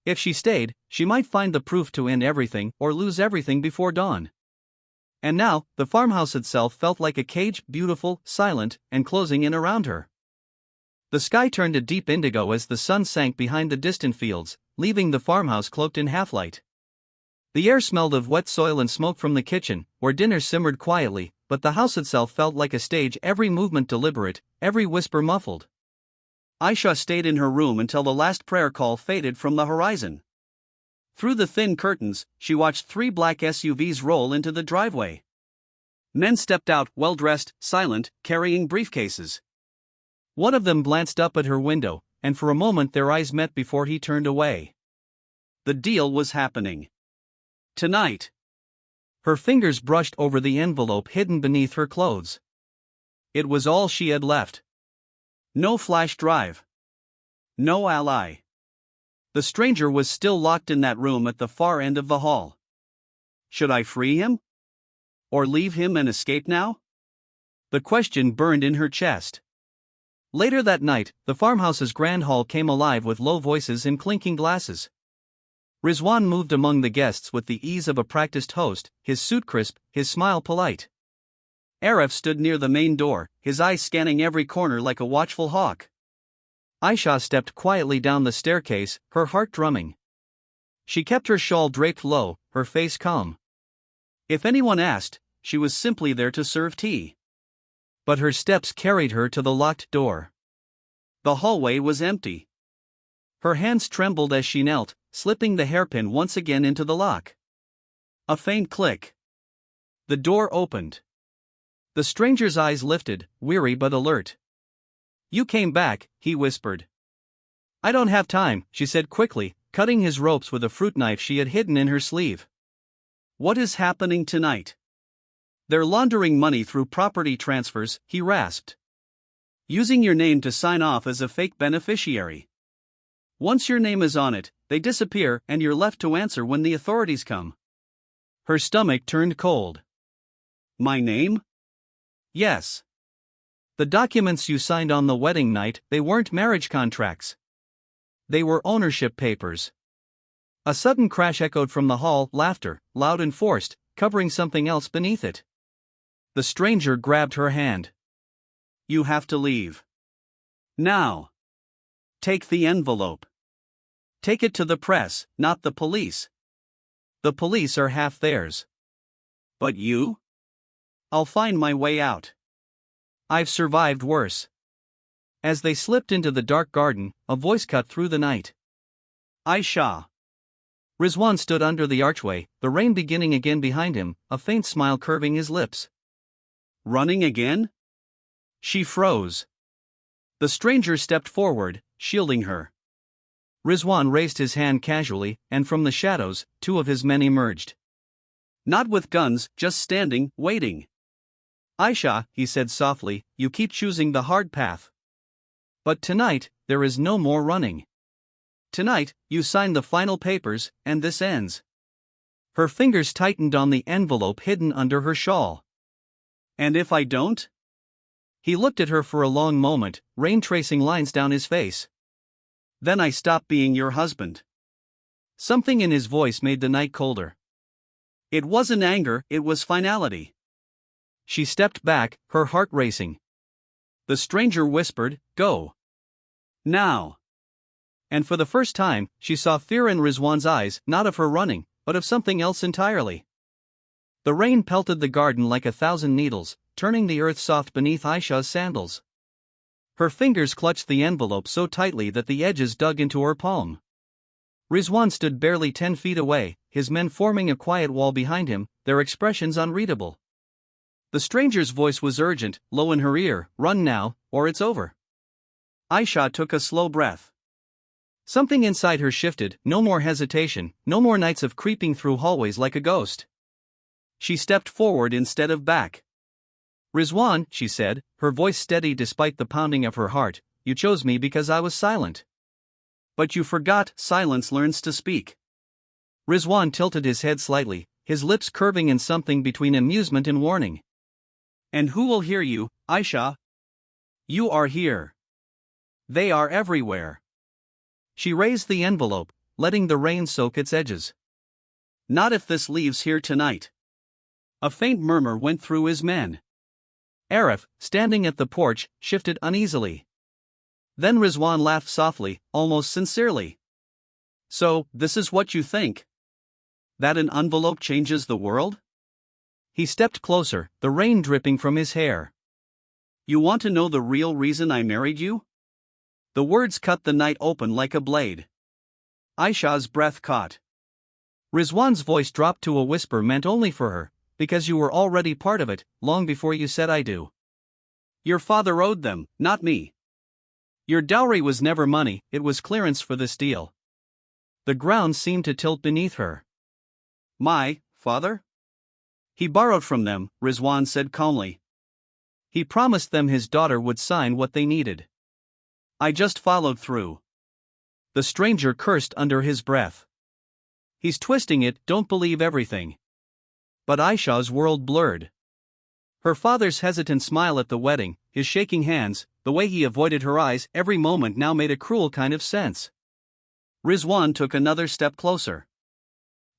A: If she stayed, she might find the proof to end everything or lose everything before dawn. And now, the farmhouse itself felt like a cage, beautiful, silent, and closing in around her. The sky turned a deep indigo as the sun sank behind the distant fields, leaving the farmhouse cloaked in half-light. The air smelled of wet soil and smoke from the kitchen, where dinner simmered quietly, but the house itself felt like a stage, every movement deliberate, every whisper muffled.
B: Aisha stayed in her room until the last prayer call faded from the horizon. Through the thin curtains, she watched 3 black SUVs roll into the driveway. Men stepped out, well-dressed, silent, carrying briefcases.
A: One of them glanced up at her window, and for a moment their eyes met before he turned away.
B: The deal was happening. Tonight.
A: Her fingers brushed over the envelope hidden beneath her clothes. It was all she had left.
B: No flash drive. No ally. The stranger was still locked in that room at the far end of the hall. Should I free him? Or leave him and escape now?
A: The question burned in her chest. Later that night, the farmhouse's grand hall came alive with low voices and clinking glasses. Rizwan moved among the guests with the ease of a practiced host, his suit crisp, his smile polite.
B: Arif stood near the main door, his eyes scanning every corner like a watchful hawk.
A: Aisha stepped quietly down the staircase, her heart drumming. She kept her shawl draped low, her face calm.
B: If anyone asked, she was simply there to serve tea.
A: But her steps carried her to the locked door.
B: The hallway was empty.
A: Her hands trembled as she knelt, slipping the hairpin once again into the lock.
B: A faint click. The door opened.
A: The stranger's eyes lifted, weary but alert. "You came back," he whispered. "I don't have time," she said quickly, cutting his ropes with a fruit knife she had hidden in her sleeve.
B: "What is happening tonight?" "They're laundering money through property transfers," he rasped. "Using your name to sign off as a fake beneficiary. Once your name is on it, they disappear and you're left to answer when the authorities come."
A: Her stomach turned cold.
B: "My name?"
A: "Yes. The documents you signed on the wedding night, they weren't marriage contracts. They were ownership papers." A sudden crash echoed from the hall, laughter, loud and forced, covering something else beneath it. The stranger grabbed her hand.
B: "You have to leave. Now. Take the envelope. Take it to the press, not the police."
A: "The police are half theirs."
B: "But you?" "I'll find my way out.
A: I've survived worse." As they slipped into the dark garden, a voice cut through the night.
B: "Aisha."
A: Rizwan stood under the archway, the rain beginning again behind him, a faint smile curving his lips.
B: "Running again?"
A: She froze. The stranger stepped forward, shielding her. Rizwan raised his hand casually, and from the shadows, two of his men emerged.
B: "Not with guns, just standing, waiting."
A: "Aisha," he said softly, "you keep choosing the hard path. But tonight, there is no more running. Tonight, you sign the final papers, and this ends." Her fingers tightened on the envelope hidden under her shawl.
B: "And if I don't?"
A: He looked at her for a long moment, rain tracing lines down his face.
B: "Then I stop being your husband."
A: Something in his voice made the night colder.
B: It wasn't anger, it was finality.
A: She stepped back, her heart racing. The stranger whispered, "Go.
B: Now."
A: And for the first time, she saw fear in Rizwan's eyes, not of her running, but of something else entirely. The rain pelted the garden like 1,000 needles, turning the earth soft beneath Aisha's sandals. Her fingers clutched the envelope so tightly that the edges dug into her palm. Rizwan stood barely 10 feet away, his men forming a quiet wall behind him, their expressions unreadable. The stranger's voice was urgent, low in her ear, "Run now, or it's over."
B: Aisha took a slow breath.
A: Something inside her shifted, no more hesitation, no more nights of creeping through hallways like a ghost. She stepped forward instead of back. "Rizwan," she said, her voice steady despite the pounding of her heart, "you chose me because I was silent.
B: But you forgot, silence learns to speak."
A: Rizwan tilted his head slightly, his lips curving in something between amusement and warning.
B: "And who will hear you, Aisha? You are here. They are everywhere."
A: She raised the envelope, letting the rain soak its edges.
B: "Not if this leaves here tonight." A faint murmur went through his men.
A: Arif, standing at the porch, shifted uneasily. Then Rizwan laughed softly, almost sincerely.
B: "So, this is what you think? That an envelope changes the world?"
A: He stepped closer, the rain dripping from his hair.
B: "You want to know the real reason I married you?" The words cut the night open like a blade. Aisha's breath caught.
A: Rizwan's voice dropped to a whisper meant only for her, "Because you were already part of it, long before you said I do.
B: Your father owed them, not me.
A: Your dowry was never money, it was clearance for this deal." The ground seemed to tilt beneath her.
B: "My father?"
A: "He borrowed from them," Rizwan said calmly. "He promised them his daughter would sign what they needed.
B: I just followed through."
A: The stranger cursed under his breath. "He's twisting it, don't believe everything." But Aisha's world blurred. Her father's hesitant smile at the wedding, his shaking hands, the way he avoided her eyes every moment now made a cruel kind of sense.
B: Rizwan took another step closer.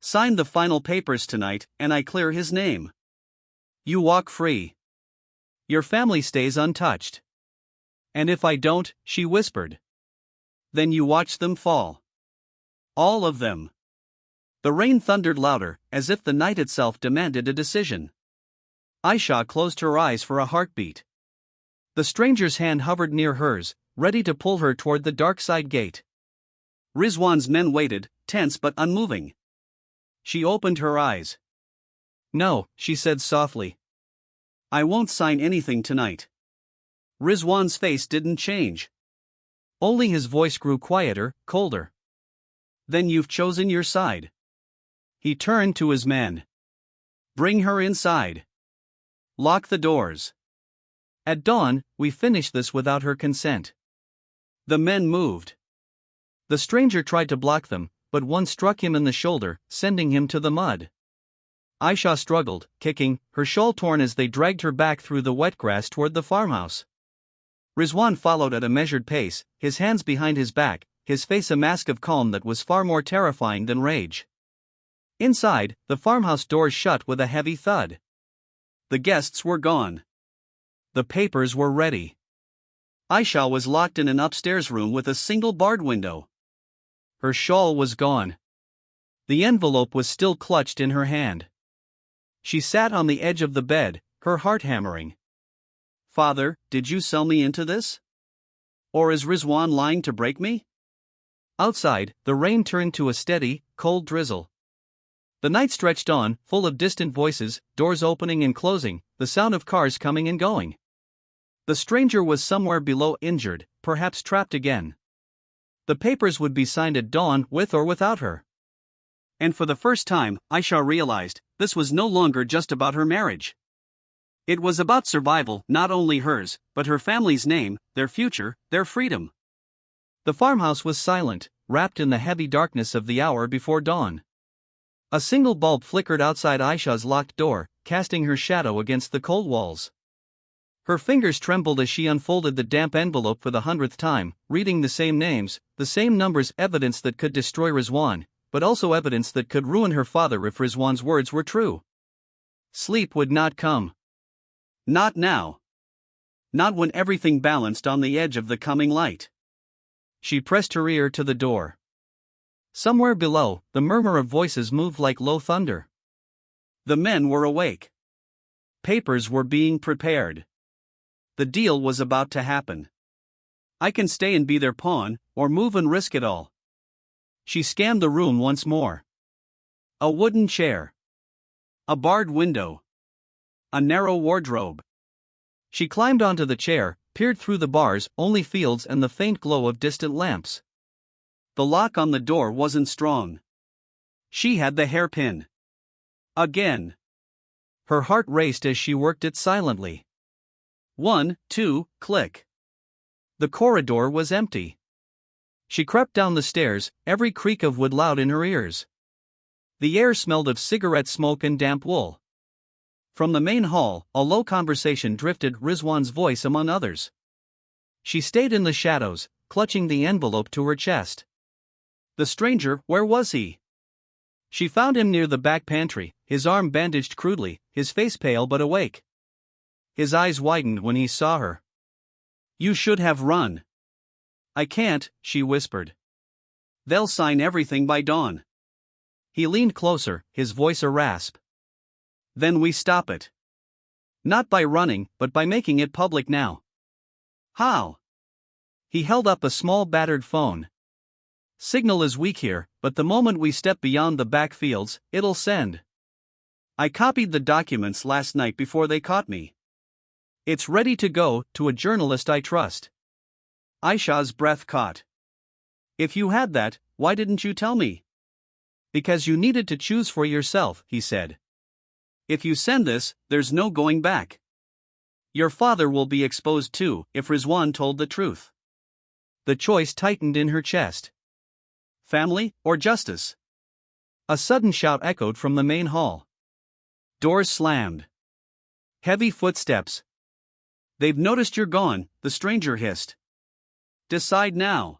B: "Sign the final papers tonight, and I clear his name.
A: You walk free. Your family stays untouched. And if I don't," she whispered.
B: "Then you watch them fall. All of them."
A: The rain thundered louder, as if the night itself demanded a decision. Aisha closed her eyes for a heartbeat. The stranger's hand hovered near hers, ready to pull her toward the dark side gate.
B: Rizwan's men waited, tense but unmoving. She opened her eyes.
A: "No," she said softly.
B: I won't sign anything tonight. Rizwan's face didn't change.
A: Only his voice grew quieter, colder.
B: Then you've chosen your side. He turned to his men. Bring her inside. Lock the doors.
A: At dawn, we finished this without her consent.
B: The men moved.
A: The stranger tried to block them, but one struck him in the shoulder, sending him to the mud. Aisha struggled, kicking, her shawl torn as they dragged her back through the wet grass toward the farmhouse. Rizwan followed at a measured pace, his hands behind his back, his face a mask of calm that was far more terrifying than rage. Inside, the farmhouse doors shut with a heavy thud.
B: The guests were gone.
A: The papers were ready.
B: Aisha was locked in an upstairs room with a single barred window.
A: Her shawl was gone. The envelope was still clutched in her hand. She sat on the edge of the bed, her heart hammering.
B: Father, did you sell me into this? Or is Rizwan lying to break me?
A: Outside, the rain turned to a steady, cold drizzle. The night stretched on, full of distant voices, doors opening and closing, the sound of cars coming and going. The stranger was somewhere below, injured, perhaps trapped again. The papers would be signed at dawn, with or without her.
B: And for the first time, Aisha realized, this was no longer just about her marriage. It was about survival, not only hers, but her family's name, their future, their freedom.
A: The farmhouse was silent, wrapped in the heavy darkness of the hour before dawn. A single bulb flickered outside Aisha's locked door, casting her shadow against the cold walls. Her fingers trembled as she unfolded the damp envelope for the 100th time, reading the same names, the same numbers, evidence that could destroy Rizwan, but also evidence that could ruin her father if Rizwan's words were true. Sleep would not come.
B: Not now. Not when everything balanced on the edge of the coming light.
A: She pressed her ear to the door. Somewhere below, the murmur of voices moved like low thunder.
B: The men were awake. Papers were being prepared. The deal was about to happen. I can stay and be their pawn, or move and risk it all. She scanned the room once more. A wooden chair. A barred window. A narrow wardrobe.
A: She climbed onto the chair, peered through the bars, only fields and the faint glow of distant lamps.
B: The lock on the door wasn't strong. She had the hairpin. Again.
A: Her heart raced as she worked it silently.
B: 1, 2, click.
A: The corridor was empty. She crept down the stairs, every creak of wood loud in her ears. The air smelled of cigarette smoke and damp wool. From the main hall, a low conversation drifted, Rizwan's voice among others. She stayed in the shadows, clutching the envelope to her chest. The stranger, where was he? She found him near the back pantry, his arm bandaged crudely, his face pale but awake. His eyes widened when he saw her.
B: You should have run.
A: I can't, she whispered.
B: They'll sign everything by dawn.
A: He leaned closer, his voice a rasp.
B: Then we stop it.
A: Not by running, but by making it public now.
B: How?
A: He held up a small battered phone. Signal is weak here, but the moment we step beyond the back fields, it'll send.
B: I copied the documents last night before they caught me.
A: It's ready to go, to a journalist I trust.
B: Aisha's breath caught. If you had that, why didn't you tell me?
A: Because you needed to choose for yourself, he said.
B: If you send this, there's no going back. Your father will be exposed too, if Rizwan told the truth.
A: The choice tightened in her chest.
B: Family, or justice?
A: A sudden shout echoed from the main hall.
B: Doors slammed. Heavy footsteps. They've noticed you're gone, the stranger hissed. Decide now.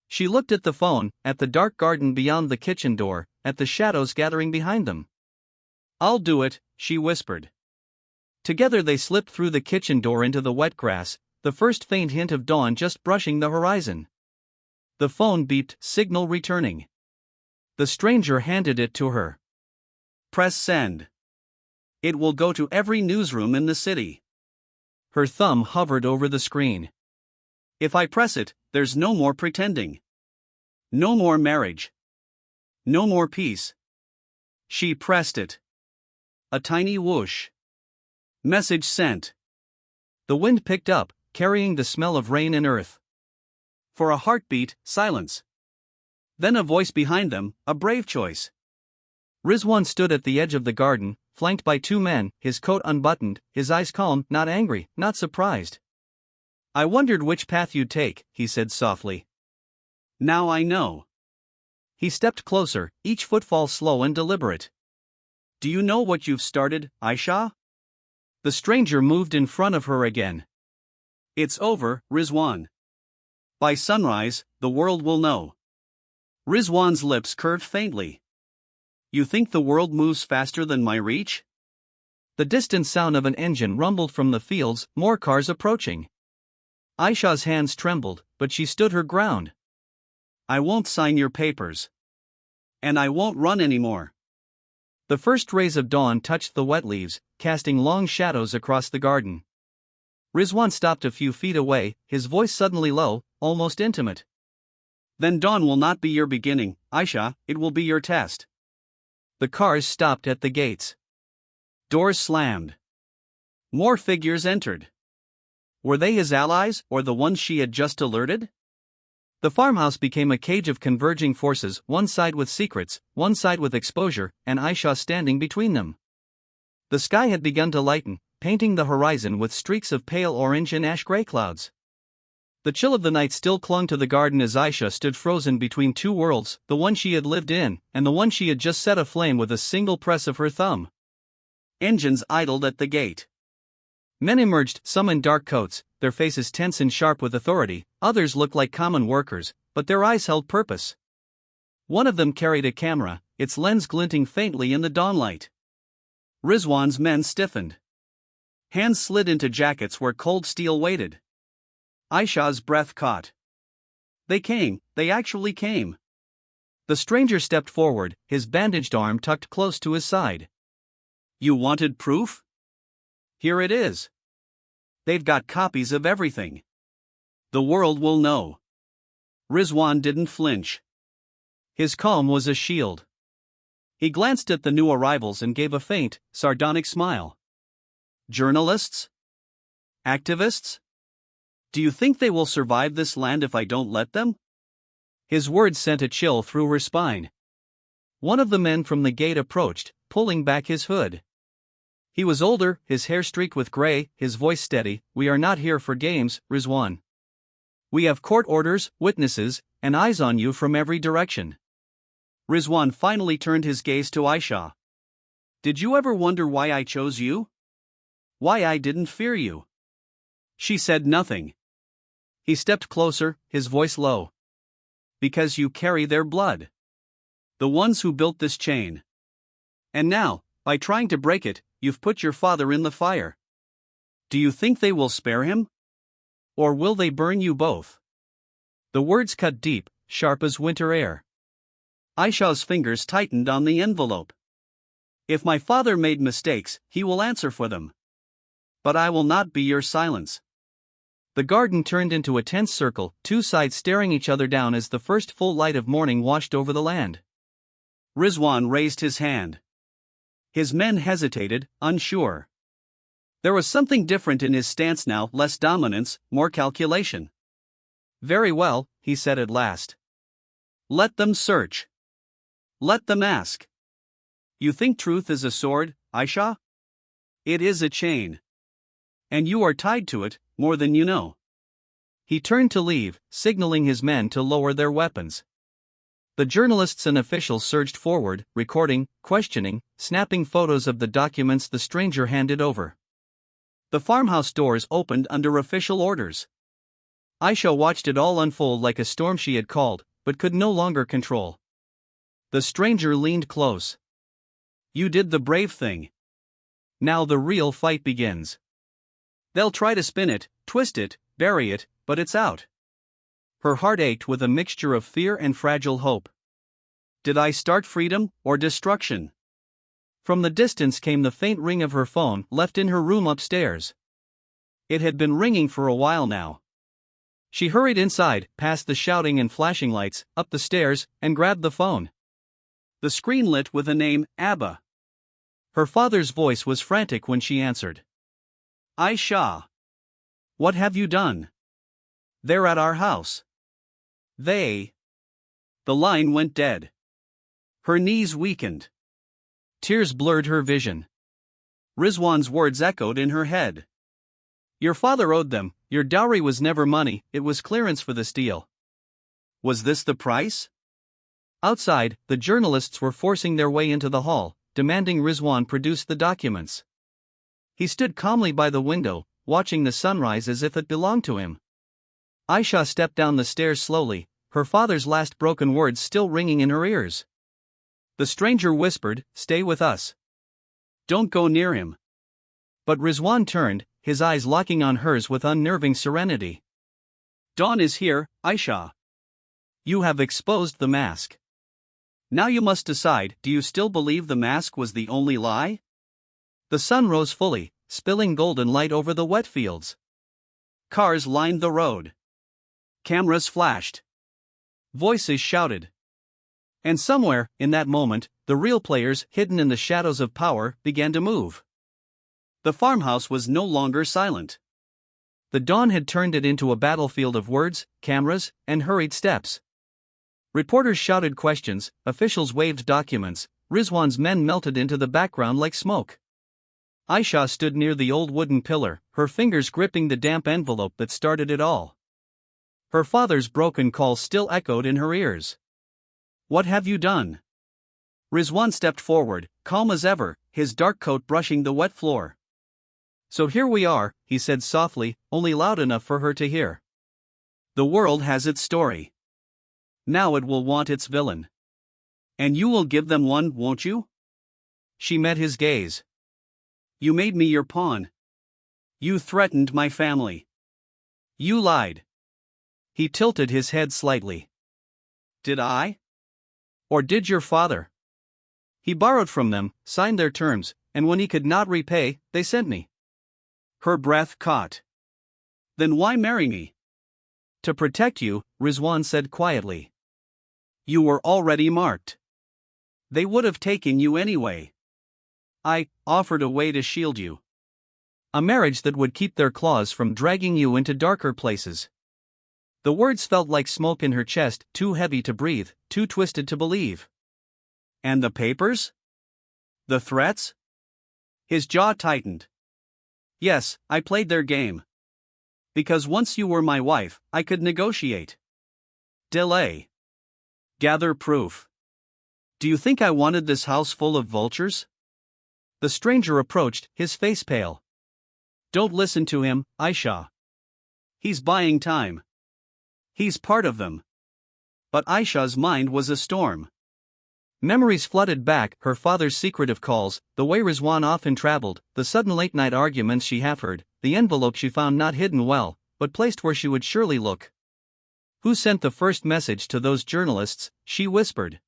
A: She looked at the phone, at the dark garden beyond the kitchen door, at the shadows gathering behind them.
B: I'll do it, she whispered.
A: Together they slipped through the kitchen door into the wet grass, the first faint hint of dawn just brushing the horizon. The phone beeped, signal returning. The stranger handed it to her.
B: Press send. It will go to every newsroom in the city.
A: Her thumb hovered over the screen.
B: If I press it, there's no more pretending. No more marriage. No more peace. She pressed it. A tiny whoosh. Message sent.
A: The wind picked up, carrying the smell of rain and earth.
B: For a heartbeat, silence. Then a voice behind them, a brave choice.
A: Rizwan stood at the edge of the garden, flanked by two men, his coat unbuttoned, his eyes calm, not angry, not surprised.
B: I wondered which path you'd take, he said softly. Now I know.
A: He stepped closer, each footfall slow and deliberate.
B: Do you know what you've started, Aisha?
A: The stranger moved in front of her again.
B: It's over, Rizwan. By sunrise, the world will know. Rizwan's lips curved faintly. You think the world moves faster than my reach?
A: The distant sound of an engine rumbled from the fields, more cars approaching. Aisha's hands trembled, but she stood her ground.
B: I won't sign your papers. And I won't run anymore.
A: The first rays of dawn touched the wet leaves, casting long shadows across the garden. Rizwan stopped a few feet away, his voice suddenly low, almost intimate.
B: Then dawn will not be your beginning, Aisha, it will be your test.
A: The cars stopped at the gates.
B: Doors slammed. More figures entered. Were they his allies, or the ones she had just alerted?
A: The farmhouse became a cage of converging forces, one side with secrets, one side with exposure, and Aisha standing between them. The sky had begun to lighten, painting the horizon with streaks of pale orange and ash-gray clouds. The chill of the night still clung to the garden as Aisha stood frozen between two worlds, the one she had lived in, and the one she had just set aflame with a single press of her thumb.
B: Engines idled at the gate.
A: Men emerged, some in dark coats, their faces tense and sharp with authority, others looked like common workers, but their eyes held purpose. One of them carried a camera, its lens glinting faintly in the dawnlight.
B: Rizwan's men stiffened. Hands slid into jackets where cold steel waited. Aisha's breath caught. They came, they actually came.
A: The stranger stepped forward, his bandaged arm tucked close to his side.
B: You wanted proof? Here it is. They've got copies of everything. The world will know. Rizwan didn't flinch.
A: His calm was a shield.
B: He glanced at the new arrivals and gave a faint, sardonic smile. Journalists? Activists? Do you think they will survive this land if I don't let them?
A: His words sent a chill through her spine. One of the men from the gate approached, pulling back his hood. He was older, his hair streaked with gray, his voice steady. We are not here for games, Rizwan. We have court orders, witnesses, and eyes on you from every direction.
B: Rizwan finally turned his gaze to Aisha. Did you ever wonder why I chose you? Why I didn't fear you? She said nothing.
A: He stepped closer, his voice low.
B: Because you carry their blood. The ones who built this chain. And now, by trying to break it, you've put your father in the fire. Do you think they will spare him? Or will they burn you both?
A: The words cut deep, sharp as winter air.
B: Aisha's fingers tightened on the envelope. If my father made mistakes, he will answer for them. But I will not be your silence.
A: The garden turned into a tense circle, two sides staring each other down as the first full light of morning washed over the land.
B: Rizwan raised his hand. His men hesitated, unsure. There was something different in his stance now, less dominance, more calculation.
A: Very well, he said at last.
B: Let them search. Let them ask. You think truth is a sword, Aisha? It is a chain. And you are tied to it, more than you know.
A: He turned to leave, signaling his men to lower their weapons. The journalists and officials surged forward, recording, questioning, snapping photos of the documents the stranger handed over. The farmhouse doors opened under official orders. Aisha watched it all unfold like a storm she had called, but could no longer control. The stranger leaned close. You did the brave thing. Now the real fight begins.
B: They'll try to spin it, twist it, bury it, but it's out.
A: Her heart ached with a mixture of fear and fragile hope.
B: Did I start freedom, or destruction?
A: From the distance came the faint ring of her phone, left in her room upstairs. It had been ringing for a while now. She hurried inside, past the shouting and flashing lights, up the stairs, and grabbed the phone.
B: The screen lit with a name, Abba.
A: Her father's voice was frantic when she answered.
B: Aisha. What have you done? They're at our house. They. The line went dead. Her knees weakened.
A: Tears blurred her vision.
B: Rizwan's words echoed in her head.
A: Your father owed them. Your dowry was never money, it was clearance for this deal.
B: Was this the price?
A: Outside, the journalists were forcing their way into the hall, demanding Rizwan produce the documents. He stood calmly by the window, watching the sunrise as if it belonged to him. Aisha stepped down the stairs slowly, her father's last broken words still ringing in her ears. The stranger whispered, "Stay with us.
B: Don't go near him."
A: But Rizwan turned, his eyes locking on hers with unnerving serenity.
B: Dawn is here, Aisha.
A: You have exposed the mask.
B: Now you must decide, do you still believe the mask was the only lie?
A: The sun rose fully, spilling golden light over the wet fields.
B: Cars lined the road. Cameras flashed.
A: Voices shouted. And somewhere, in that moment, the real players, hidden in the shadows of power, began to move.
B: The farmhouse was no longer silent.
A: The dawn had turned it into a battlefield of words, cameras, and hurried steps. Reporters shouted questions, officials waved documents, Rizwan's men melted into the background like smoke. Aisha stood near the old wooden pillar, her fingers gripping the damp envelope that started it all. Her father's broken call still echoed in her ears.
B: What have you done? Rizwan stepped forward, calm as ever, his dark coat brushing the wet floor.
A: So here we are, he said softly, only loud enough for her to hear.
B: The world has its story. Now it will want its villain. And you will give them one, won't you?
A: She met his gaze.
B: You made me your pawn. You threatened my family. You lied.
A: He tilted his head slightly.
B: Did I?
A: Or did your father? He borrowed from them, signed their terms, and when he could not repay, they sent me.
B: Her breath caught. Then why marry me?
A: To protect you, Rizwan said quietly.
B: You were already marked. They would have taken you anyway. I offered a way to shield you.
A: A marriage that would keep their claws from dragging you into darker places. The words felt like smoke in her chest, too heavy to breathe, too twisted to believe.
B: And the papers? The threats? His jaw tightened. Yes, I played their game. Because once you were my wife, I could negotiate. Delay. Gather proof. Do you think I wanted this house full of vultures?
A: The stranger approached, his face pale.
B: Don't listen to him, Aisha. He's buying time. He's part of them. But Aisha's mind was a storm.
A: Memories flooded back, her father's secretive calls, the way Rizwan often traveled, the sudden late-night arguments she half heard, the envelope she found not hidden well, but placed where she would surely look. Who sent the first message to those journalists? She whispered.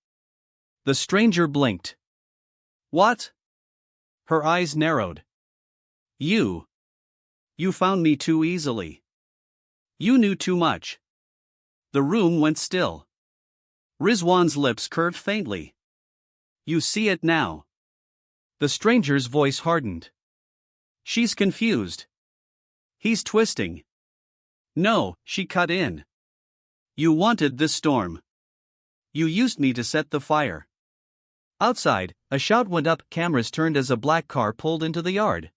A: The stranger blinked.
B: What? Her eyes narrowed. You. You found me too easily. You knew too much. The room went still. Rizwan's lips curved faintly. You see it now.
A: The stranger's voice hardened.
B: She's confused. He's twisting. No, she cut in. You wanted this storm. You used me to set the fire.
A: Outside, a shout went up, cameras turned as a black car pulled into the yard.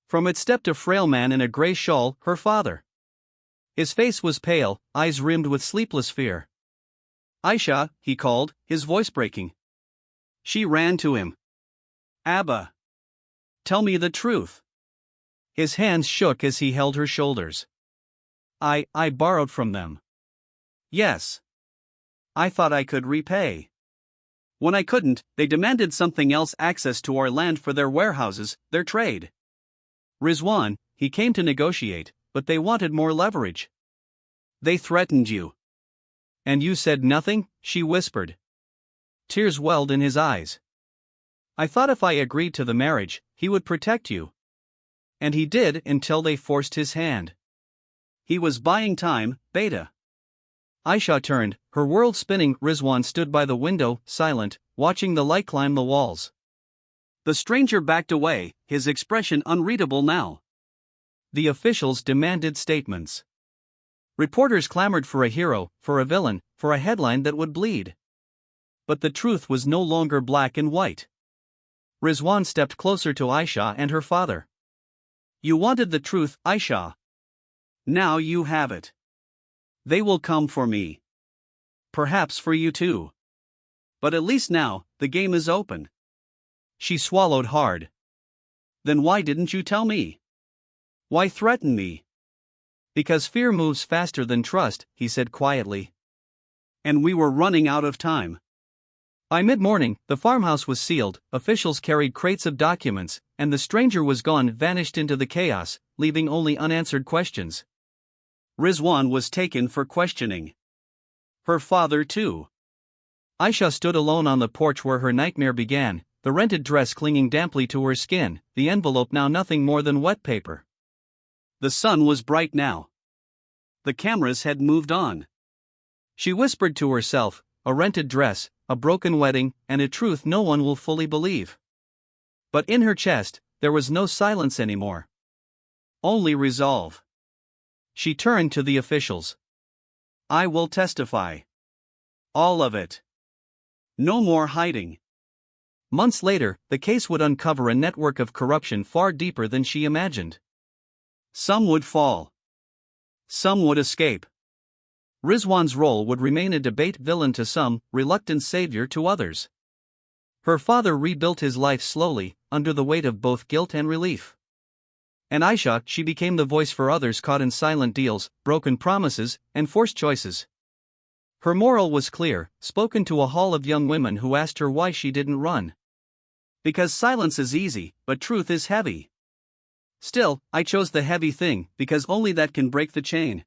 A: From it stepped a frail man in a gray shawl, her father. His face was pale, eyes rimmed with sleepless fear.
B: Aisha, he called, his voice breaking. She ran to him. Abba. Tell me the truth.
A: His hands shook as he held her shoulders. I borrowed from them.
B: Yes. I thought I could repay. When I couldn't, they demanded something else, access to our land for their warehouses, their trade.
A: Rizwan, he came to negotiate, but they wanted more leverage.
B: They threatened you.
A: And you said nothing? She whispered. Tears welled in his eyes. I thought if I agreed to the marriage, he would protect you. And he did until they forced his hand.
B: He was buying time, Beta.
A: Aisha turned, her world spinning. Rizwan stood by the window, silent, watching the light climb the walls.
B: The stranger backed away, his expression unreadable now.
A: The officials demanded statements. Reporters clamored for a hero, for a villain, for a headline that would bleed. But the truth was no longer black and white. Rizwan stepped closer to Aisha and her father. "You wanted the truth, Aisha. Now you have it. They will come for me. Perhaps for you too. But at least now, the game is open." She swallowed hard. "Then why didn't you tell me? Why threaten me?" "Because fear moves faster than trust," he said quietly. "And we were running out of time." By mid-morning, the farmhouse was sealed, officials carried crates of documents, and the stranger was gone, vanished into the chaos, leaving only unanswered questions. Rizwan was taken for questioning. Her father too. Aisha stood alone on the porch where her nightmare began, the rented dress clinging damply to her skin, the envelope now nothing more than wet paper. The sun was bright now. The cameras had moved on. She whispered to herself, a rented dress, a broken wedding, and a truth no one will fully believe. But in her chest, there was no silence anymore. Only resolve. She turned to the officials. "I will testify. All of it. No more hiding." Months later, the case would uncover a network of corruption far deeper than she imagined. Some would fall. Some would escape. Rizwan's role would remain a debate, villain to some, reluctant savior to others. Her father rebuilt his life slowly, under the weight of both guilt and relief. And Aisha, she became the voice for others caught in silent deals, broken promises, and forced choices. Her moral was clear, spoken to a hall of young women who asked her why she didn't run. "Because silence is easy, but truth is heavy. Still, I chose the heavy thing, because only that can break the chain."